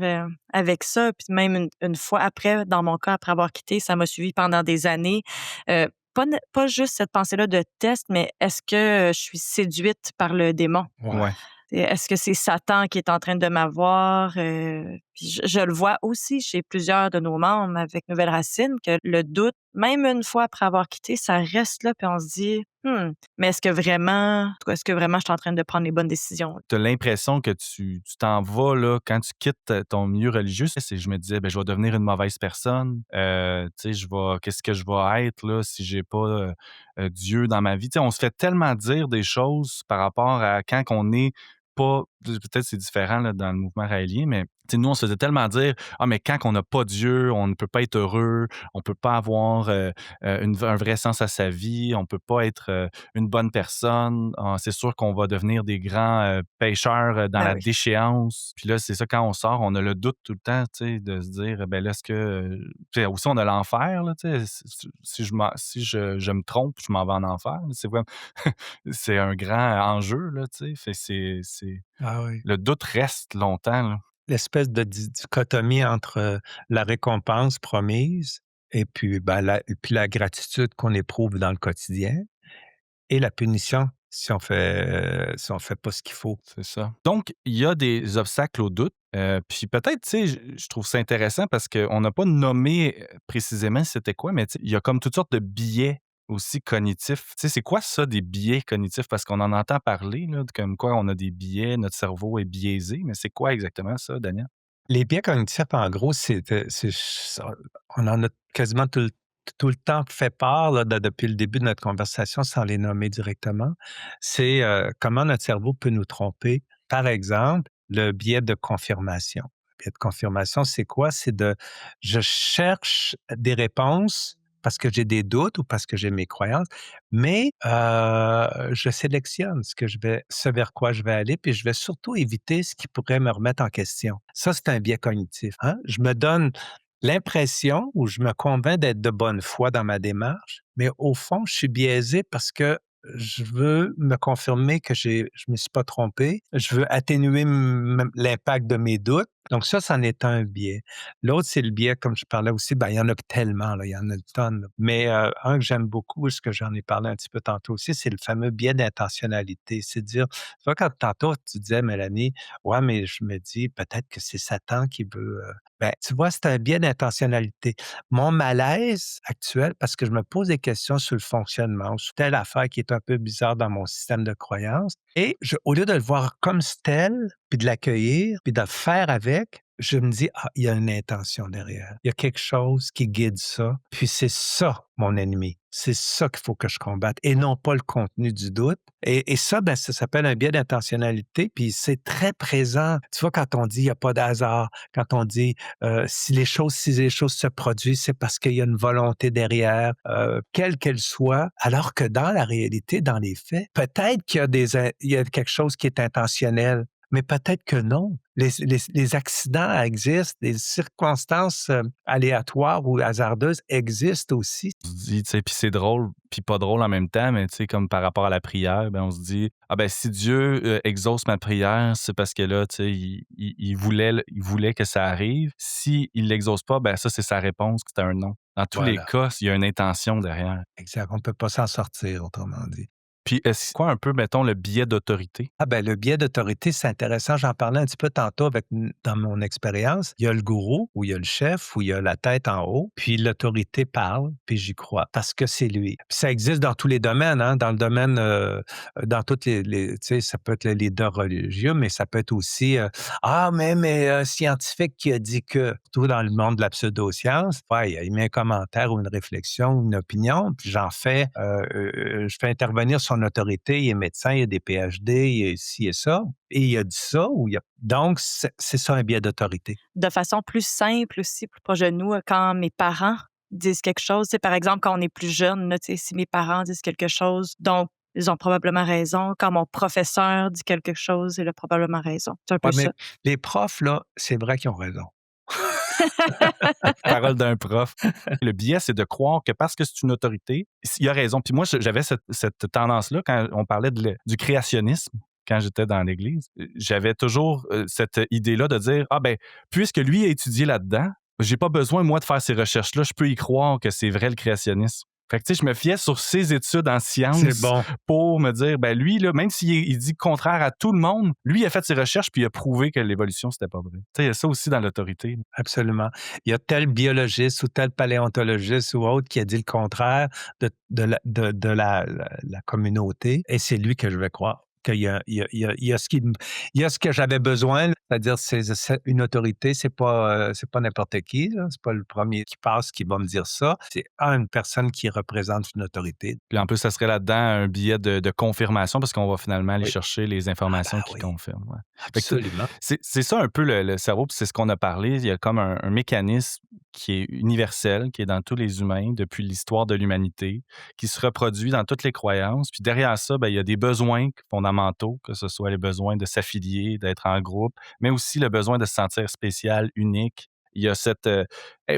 avec ça. Puis même une fois après, dans mon cas, après avoir quitté, ça m'a suivi pendant des années. Pas juste cette pensée-là de test, mais est-ce que je suis séduite par le démon? Ouais. Ouais. Et est-ce que c'est Satan qui est en train de m'avoir? Puis je le vois aussi chez plusieurs de nos membres avec Nouvelles Racines que le doute, même une fois après avoir quitté, ça reste là, puis on se dit: mais est-ce que vraiment je suis en train de prendre les bonnes décisions?» Tu as l'impression que tu t'en vas, là, quand tu quittes ton milieu religieux, je me disais: «Ben, je vais devenir une mauvaise personne, tu sais, qu'est-ce que je vais être, là, si j'ai pas, Dieu dans ma vie?» Tu sais, on se fait tellement dire des choses par rapport à quand on est pas peut-être c'est différent, là, dans le mouvement raélien, mais tu sais, nous, on se faisait tellement dire: «Ah, mais quand on n'a pas Dieu, on ne peut pas être heureux, on peut pas avoir, un vrai sens à sa vie, on peut pas être, une bonne personne. Ah, c'est sûr qu'on va devenir des grands pêcheurs dans Ah la oui. déchéance. Puis là, c'est ça, quand on sort, on a le doute tout le temps, tu sais, de se dire, ben là, est-ce que. Tu sais, aussi, on a l'enfer, là, tu sais. Si je me trompe, je m'en vais en enfer. C'est vraiment. C'est un grand enjeu, là, tu sais. Ah oui. Le doute reste longtemps, là. L'espèce de dichotomie entre, la récompense promise et puis, ben, la gratitude qu'on éprouve dans le quotidien et la punition si on fait pas ce qu'il faut. C'est ça. Donc, il y a des obstacles au doute. Puis peut-être, tu sais, je trouve ça intéressant parce qu'on n'a pas nommé précisément c'était quoi, mais tu sais, il y a comme toutes sortes de biais aussi cognitifs. Tu sais, c'est quoi ça, des biais cognitifs? Parce qu'on en entend parler, là, comme quoi on a des biais, notre cerveau est biaisé, mais c'est quoi exactement ça, Daniel? Les biais cognitifs, en gros, c'est ça on en a quasiment tout le temps fait part, là, depuis le début de notre conversation sans les nommer directement. C'est, comment notre cerveau peut nous tromper. Par exemple, le biais de confirmation. Le biais de confirmation, c'est quoi? Je cherche des réponses parce que j'ai des doutes ou parce que j'ai mes croyances, mais je sélectionne ce vers quoi je vais aller, puis je vais surtout éviter ce qui pourrait me remettre en question. Ça, c'est un biais cognitif, hein. Je me donne l'impression ou je me convainc d'être de bonne foi dans ma démarche, mais au fond, je suis biaisé parce que je veux me confirmer que je me suis pas trompé. Je veux atténuer l'impact de mes doutes. Donc ça, c'en est un biais. L'autre, c'est le biais, comme je parlais aussi, ben, il y en a tellement, là, il y en a une tonne, là. Mais un que j'aime beaucoup, ce que j'en ai parlé un petit peu tantôt aussi, c'est le fameux biais d'intentionnalité. C'est de dire, tu vois, quand tantôt tu disais, Mélanie, ouais, mais je me dis peut-être que c'est Satan qui veut. Ben, tu vois, c'est un biais d'intentionnalité. Mon malaise actuel, parce que je me pose des questions sur le fonctionnement, sur telle affaire qui est un peu bizarre dans mon système de croyances, et au lieu de le voir comme tel, puis de l'accueillir, puis de faire avec, je me dis: «Ah, il y a une intention derrière. Il y a quelque chose qui guide ça, puis c'est ça mon ennemi. C'est ça qu'il faut que je combatte et non pas le contenu du doute». Et ça, ben, ça s'appelle un biais d'intentionnalité, puis c'est très présent. Tu vois, quand on dit: «Il y a pas de hasard», quand on dit, si les choses se produisent, c'est parce qu'il y a une volonté derrière, quelle qu'elle soit. Alors que dans la réalité, dans les faits, peut-être qu'il y a il y a quelque chose qui est intentionnel, mais peut-être que non. Les accidents existent, les circonstances, aléatoires ou hasardeuses existent aussi. On se dit, tu sais, puis c'est drôle, puis pas drôle en même temps, mais tu sais, comme par rapport à la prière, ben, on se dit: «Ah ben, si Dieu, exauce ma prière, c'est parce que là, tu sais, il voulait que ça arrive. S'il l'exauce pas, ben ça, c'est sa réponse, que c'est un non». Dans tous les Voilà, cas, il y a une intention derrière. exact. On ne peut pas s'en sortir, autrement dit. Puis est-ce quoi un peu, mettons, le biais d'autorité? Ah ben, le biais d'autorité, c'est intéressant. J'en parlais un petit peu tantôt dans mon expérience. Il y a le gourou, ou il y a le chef, ou il y a la tête en haut, puis l'autorité parle, puis j'y crois, parce que c'est lui. Puis ça existe dans tous les domaines, hein, dans le domaine, dans toutes tu sais, ça peut être le leader religieux, mais ça peut être aussi, «Ah, mais un scientifique qui a dit que», surtout dans le monde de la pseudoscience, ouais, il met un commentaire ou une réflexion ou une opinion, puis je fais intervenir son son autorité, il est médecin, il a des PhD, il a ci et ça, et il a dit ça, ou il a... Donc, c'est ça un biais d'autorité. De façon plus simple aussi, plus proche de nous, quand mes parents disent quelque chose, tu sais, par exemple, quand on est plus jeune, là, tu sais, si mes parents disent quelque chose, donc ils ont probablement raison. Quand mon professeur dit quelque chose, il a probablement raison. C'est un peu Ouais, mais ça. les profs, là, c'est vrai qu'ils ont raison. Parole d'un prof. Le biais, c'est de croire que parce que c'est une autorité, il a raison. Puis moi, j'avais cette tendance-là quand on parlait du créationnisme. Quand j'étais dans l'Église, j'avais toujours cette idée-là de dire, ah ben, puisque lui a étudié là-dedans, j'ai pas besoin, moi, de faire ces recherches-là. Je peux y croire que c'est vrai le créationnisme. Fait que, tu sais, je me fiais sur ses études en C'est sciences bon. pour me dire, ben lui, là, même s'il dit contraire à tout le monde, lui, il a fait ses recherches puis il a prouvé que l'évolution, c'était pas vrai. Tu sais, il y a ça aussi dans l'autorité. Absolument. Il y a tel biologiste ou tel paléontologiste ou autre qui a dit le contraire de la communauté, et c'est lui que je vais croire. Qu'il y a, il y a ce il y a ce que j'avais besoin, c'est-à-dire c'est une autorité, c'est pas n'importe qui, là, c'est pas le premier qui passe qui va me dire ça, c'est une personne qui représente une autorité. Puis en plus, ça serait là-dedans un billet de confirmation parce qu'on va finalement aller Oui. chercher les Ah informations ben qui oui, confirment. Ouais. Fait que absolument. c'est ça un peu le cerveau, puis c'est ce qu'on a parlé. Il y a comme un mécanisme qui est universel, qui est dans tous les humains depuis l'histoire de l'humanité, qui se reproduit dans toutes les croyances. Puis derrière ça, ben, il y a des besoins fondamentaux, que ce soit les besoins de s'affilier, d'être en groupe, mais aussi le besoin de se sentir spécial, unique. Il y a cette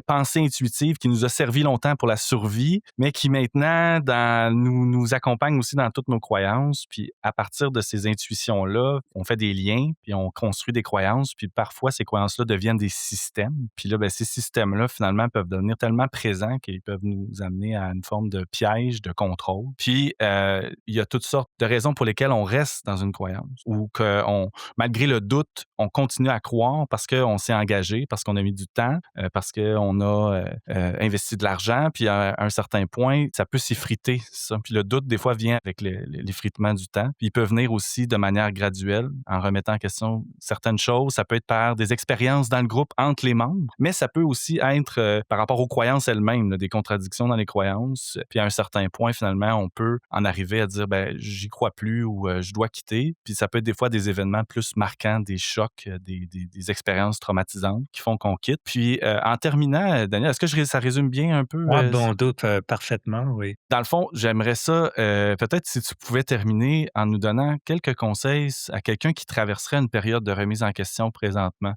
pensée intuitive qui nous a servi longtemps pour la survie, mais qui maintenant nous accompagne aussi dans toutes nos croyances. Puis à partir de ces intuitions-là, on fait des liens, puis on construit des croyances, puis parfois ces croyances-là deviennent des systèmes. Puis là, ben, ces systèmes-là, finalement, peuvent devenir tellement présents qu'ils peuvent nous amener à une forme de piège, de contrôle. Puis il y a toutes sortes de raisons pour lesquelles on reste dans une croyance ou qu'on, malgré le doute, on continue à croire parce qu'on s'est engagé, parce qu'on a mis du temps, parce qu'on a investi de l'argent, puis à un certain point, ça peut s'effriter, ça. Puis le doute, des fois, vient avec l'effritement du temps. Puis il peut venir aussi de manière graduelle, en remettant en question certaines choses. Ça peut être par des expériences dans le groupe entre les membres, mais ça peut aussi être par rapport aux croyances elles-mêmes, là, des contradictions dans les croyances. Puis à un certain point, finalement, on peut en arriver à dire, ben, j'y crois plus ou je dois quitter. Puis ça peut être des fois des événements plus marquants, des chocs, des expériences traumatisantes qui font qu'on quitte. Puis en terminant, Daniel, est-ce que ça résume bien un peu? Ah, bon doute, parfaitement, oui. Dans le fond, j'aimerais ça, peut-être si tu pouvais terminer en nous donnant quelques conseils à quelqu'un qui traverserait une période de remise en question présentement,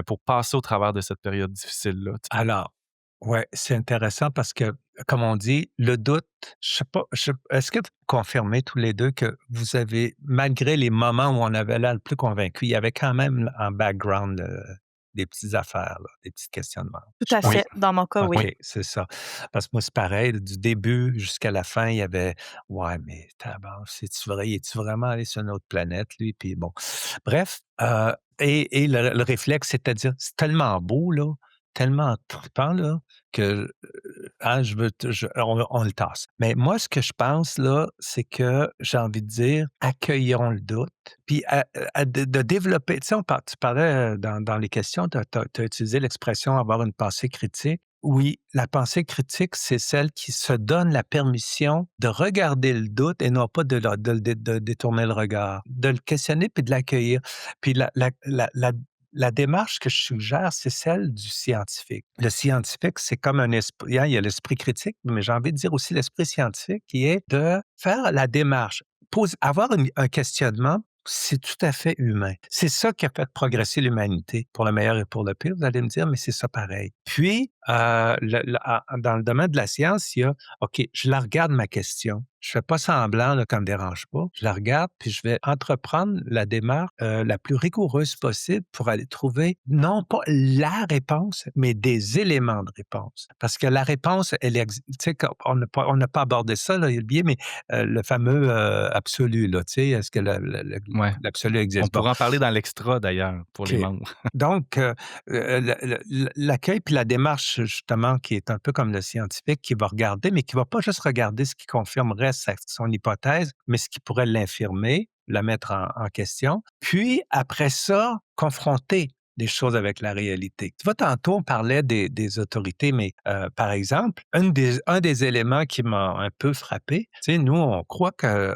pour passer au travers de cette période difficile-là. Alors, ouais, c'est intéressant parce que, comme on dit, le doute, je sais pas, est-ce que vous confirmez tous les 2 que vous avez, malgré les moments où on avait l'air le plus convaincu, il y avait quand même en background, des petites affaires, là, des petits questionnements? Tout à Oui. fait. Dans mon cas, oui. OK, c'est ça. Parce que moi, c'est pareil, du début jusqu'à la fin, il y avait: «Ouais, mais tabarnak, c'est-tu vrai? Il est-tu vraiment allé sur une autre planète, lui?» Puis bon, bref, et le réflexe, c'est-à-dire, c'est tellement beau, là, tellement trippant, là, que, hein, je veux te je on le tasse. Mais moi, ce que je pense, là, c'est que j'ai envie de dire: accueillons le doute, puis de développer, tu sais, tu parlais, dans les questions, tu as utilisé l'expression «avoir une pensée critique». Oui, la pensée critique, c'est celle qui se donne la permission de regarder le doute et non pas de détourner le regard, de le questionner puis de l'accueillir. Puis la démarche que je suggère, c'est celle du scientifique. Le scientifique, c'est comme un esprit, hein, il y a l'esprit critique, mais j'ai envie de dire aussi l'esprit scientifique qui est de faire la démarche, avoir un questionnement. C'est tout à fait humain. C'est ça qui a fait progresser l'humanité, pour le meilleur et pour le pire, vous allez me dire, mais c'est ça pareil. Puis, dans le domaine de la science, il y a, OK, je la regarde ma question. Je fais pas semblant là, qu'elle me dérange pas. Je la regarde, puis je vais entreprendre la démarche la plus rigoureuse possible pour aller trouver non pas la réponse, mais des éléments de réponse. Parce que la réponse, tu sais, on n'a pas abordé ça, là, il y a le biais, mais le fameux absolu, là, tu sais, est-ce que Ouais. l'absolu On existe? Bon, pourra en parler dans l'extra, d'ailleurs, pour les OK. membres. Donc, l'accueil puis la démarche, justement, qui est un peu comme le scientifique, qui va regarder, mais qui va pas juste regarder ce qui confirmerait son hypothèse, mais ce qui pourrait l'infirmer, la mettre en question. Puis, après ça, confronter des choses avec la réalité. Tu vois, tantôt, on parlait des autorités, mais par exemple, un des éléments qui m'a un peu frappé, tu sais, nous, on croit que,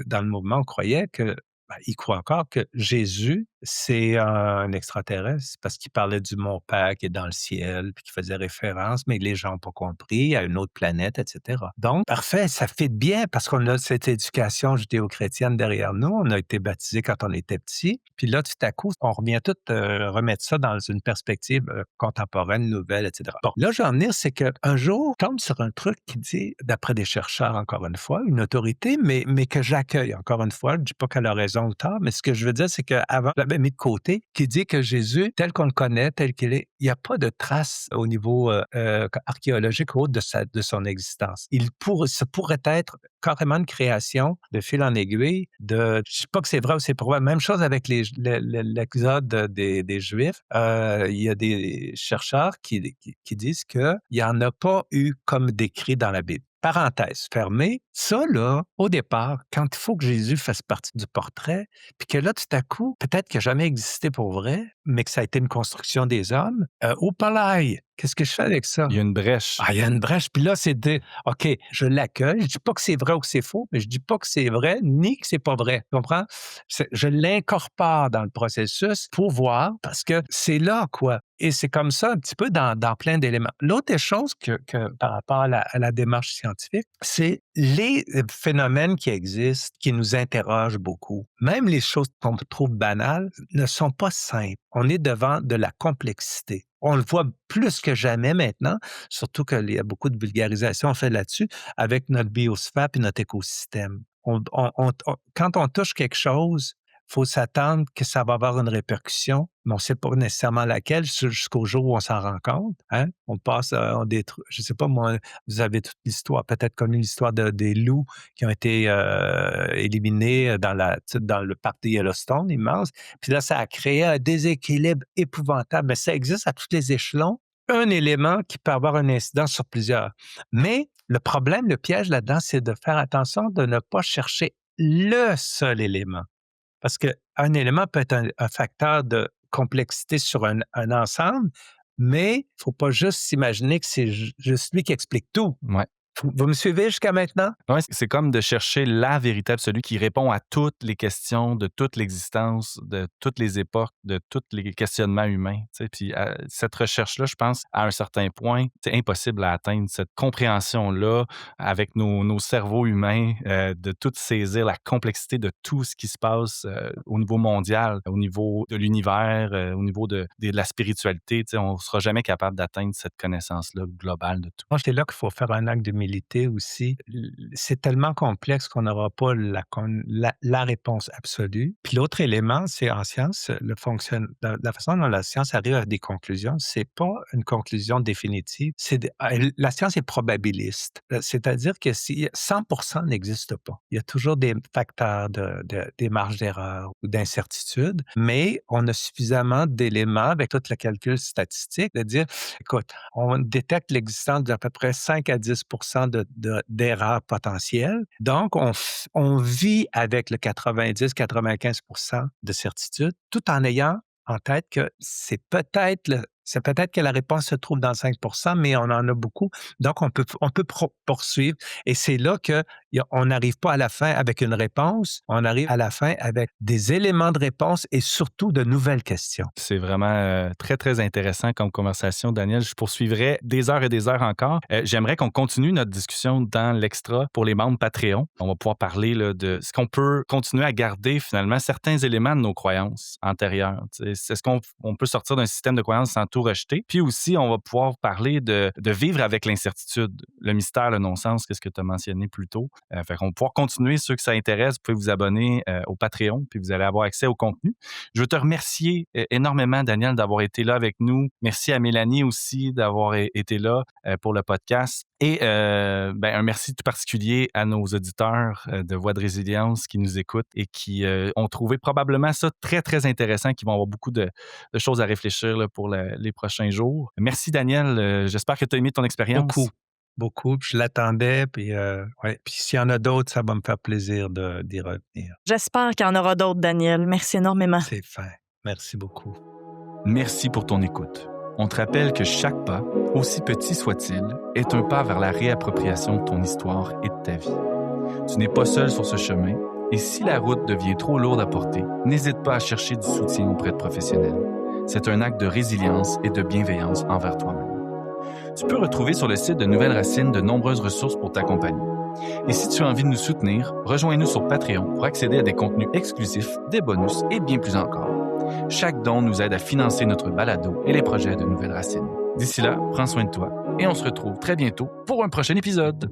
dans le mouvement, on croyait que, ben, il croit encore que Jésus, c'est un extraterrestre parce qu'il parlait du mon Père qui est dans le ciel, puis qu'il faisait référence, mais les gens n'ont pas compris, à une autre planète, etc. Donc, parfait, ça fit bien parce qu'on a cette éducation judéo-chrétienne derrière nous. On a été baptisés quand on était petits. Puis là, tout à coup, on revient tout remettre ça dans une perspective contemporaine, nouvelle, etc. Bon, là, je veux en venir, c'est qu'un jour, je tombe sur un truc qui dit, d'après des chercheurs, encore une fois, une autorité, mais que j'accueille, encore une fois. Je ne dis pas qu'elle a raison ou tort, mais ce que je veux dire, c'est qu'avant, je l'avais mis de côté, qui dit que Jésus, tel qu'on le connaît, tel qu'il est, il n'y a pas de traces au niveau archéologique ou autre de son existence. Ça pourrait être carrément une création de fil en aiguille. Je ne sais pas que c'est vrai ou c'est pas vrai. Même chose avec l'exode des Juifs. Il y a des chercheurs qui disent qu'il n'y en a pas eu comme décrit dans la Bible. Parenthèse fermée. Ça, là, au départ, quand il faut que Jésus fasse partie du portrait, puis que là, tout à coup, peut-être qu'il n'a jamais existé pour vrai, mais que ça a été une construction des hommes, au palais, qu'est-ce que je fais avec ça? Il y a une brèche. Ah, il y a une brèche, puis là, c'est de OK, je l'accueille. Je dis pas que c'est vrai ou que c'est faux, mais je dis pas que c'est vrai ni que c'est pas vrai. Tu comprends? Je l'incorpore dans le processus pour voir, parce que c'est là, quoi. Et c'est comme ça un petit peu dans plein d'éléments. L'autre chose que par rapport à la démarche scientifique, c'est les phénomènes qui existent, qui nous interrogent beaucoup. Même les choses qu'on trouve banales ne sont pas simples. On est devant de la complexité. On le voit plus que jamais maintenant, surtout qu'il y a beaucoup de vulgarisation fait là-dessus, avec notre biosphère et notre écosystème. Quand on touche quelque chose, il faut s'attendre que ça va avoir une répercussion, mais on ne sait pas nécessairement laquelle jusqu'au jour où on s'en rend compte. Hein? On passe, on détruit, je ne sais pas, moi, vous avez toute l'histoire, peut-être connu l'histoire des loups qui ont été éliminés dans le parc de Yellowstone, immense. Puis là, ça a créé un déséquilibre épouvantable. Mais ça existe à tous les échelons. Un élément qui peut avoir un incident sur plusieurs. Mais le problème, le piège là-dedans, c'est de faire attention de ne pas chercher le seul élément. Parce qu'un élément peut être un facteur de complexité sur un ensemble, mais il ne faut pas juste s'imaginer que c'est juste lui qui explique tout. Ouais. Vous me suivez jusqu'à maintenant? Ouais, c'est comme de chercher la vérité absolue qui répond à toutes les questions de toute l'existence, de toutes les époques, de tous les questionnements humains. Tu sais. Puis cette recherche-là, je pense, à un certain point, c'est impossible à atteindre cette compréhension-là avec nos cerveaux humains, de tout saisir la complexité de tout ce qui se passe au niveau mondial, au niveau de l'univers, au niveau de la spiritualité. Tu sais, on ne sera jamais capable d'atteindre cette connaissance-là globale de tout. Moi, c'est là qu'il faut faire un acte d'humilité aussi. C'est tellement complexe qu'on n'aura pas la réponse absolue. Puis l'autre élément, c'est en science, la façon dont la science arrive à des conclusions, c'est pas une conclusion définitive. La science est probabiliste. C'est-à-dire que 100% n'existe pas. Il y a toujours des facteurs des marges d'erreur ou d'incertitude, mais on a suffisamment d'éléments avec tout le calcul statistique de dire, écoute, on détecte l'existence d'à peu près 5 à 10 d'erreurs potentielles. Donc, on vit avec le 90-95 de certitude, tout en ayant en tête que c'est peut-être que la réponse se trouve dans 5 mais on en a beaucoup. Donc, on peut poursuivre. Et c'est là qu'on n'arrive pas à la fin avec une réponse, on arrive à la fin avec des éléments de réponse et surtout de nouvelles questions. C'est vraiment très, très intéressant comme conversation, Daniel. Je poursuivrai des heures et des heures encore. J'aimerais qu'on continue notre discussion dans l'extra pour les membres Patreon. On va pouvoir parler là, de ce qu'on peut continuer à garder finalement certains éléments de nos croyances antérieures. Est-ce qu'on peut sortir d'un système de croyances sans tout rejeter? Puis aussi, on va pouvoir parler de vivre avec l'incertitude, le mystère, le non-sens, qu'est-ce que tu as mentionné plus tôt. Fait qu'on va pouvoir continuer. Ceux que ça intéresse, vous pouvez vous abonner au Patreon, puis vous allez avoir accès au contenu. Je veux te remercier énormément, Daniel, d'avoir été là avec nous. Merci à Mélanie aussi d'avoir été là pour le podcast. Et un merci tout particulier à nos auditeurs de Voix de résilience qui nous écoutent et qui ont trouvé probablement ça très, très intéressant, qui vont avoir beaucoup de choses à réfléchir là, pour les prochains jours. Merci, Daniel. J'espère que tu as aimé ton expérience. Beaucoup. Puis je l'attendais. Puis, ouais. Puis s'il y en a d'autres, ça va me faire plaisir d'y revenir. J'espère qu'il y en aura d'autres, Daniel. Merci énormément. C'est fin. Merci beaucoup. Merci pour ton écoute. On te rappelle que chaque pas, aussi petit soit-il, est un pas vers la réappropriation de ton histoire et de ta vie. Tu n'es pas seul sur ce chemin, et si la route devient trop lourde à porter, n'hésite pas à chercher du soutien auprès de professionnels. C'est un acte de résilience et de bienveillance envers toi-même. Tu peux retrouver sur le site de Nouvelles Racines de nombreuses ressources pour t'accompagner. Et si tu as envie de nous soutenir, rejoins-nous sur Patreon pour accéder à des contenus exclusifs, des bonus et bien plus encore. Chaque don nous aide à financer notre balado et les projets de Nouvelles Racines. D'ici là, prends soin de toi et on se retrouve très bientôt pour un prochain épisode.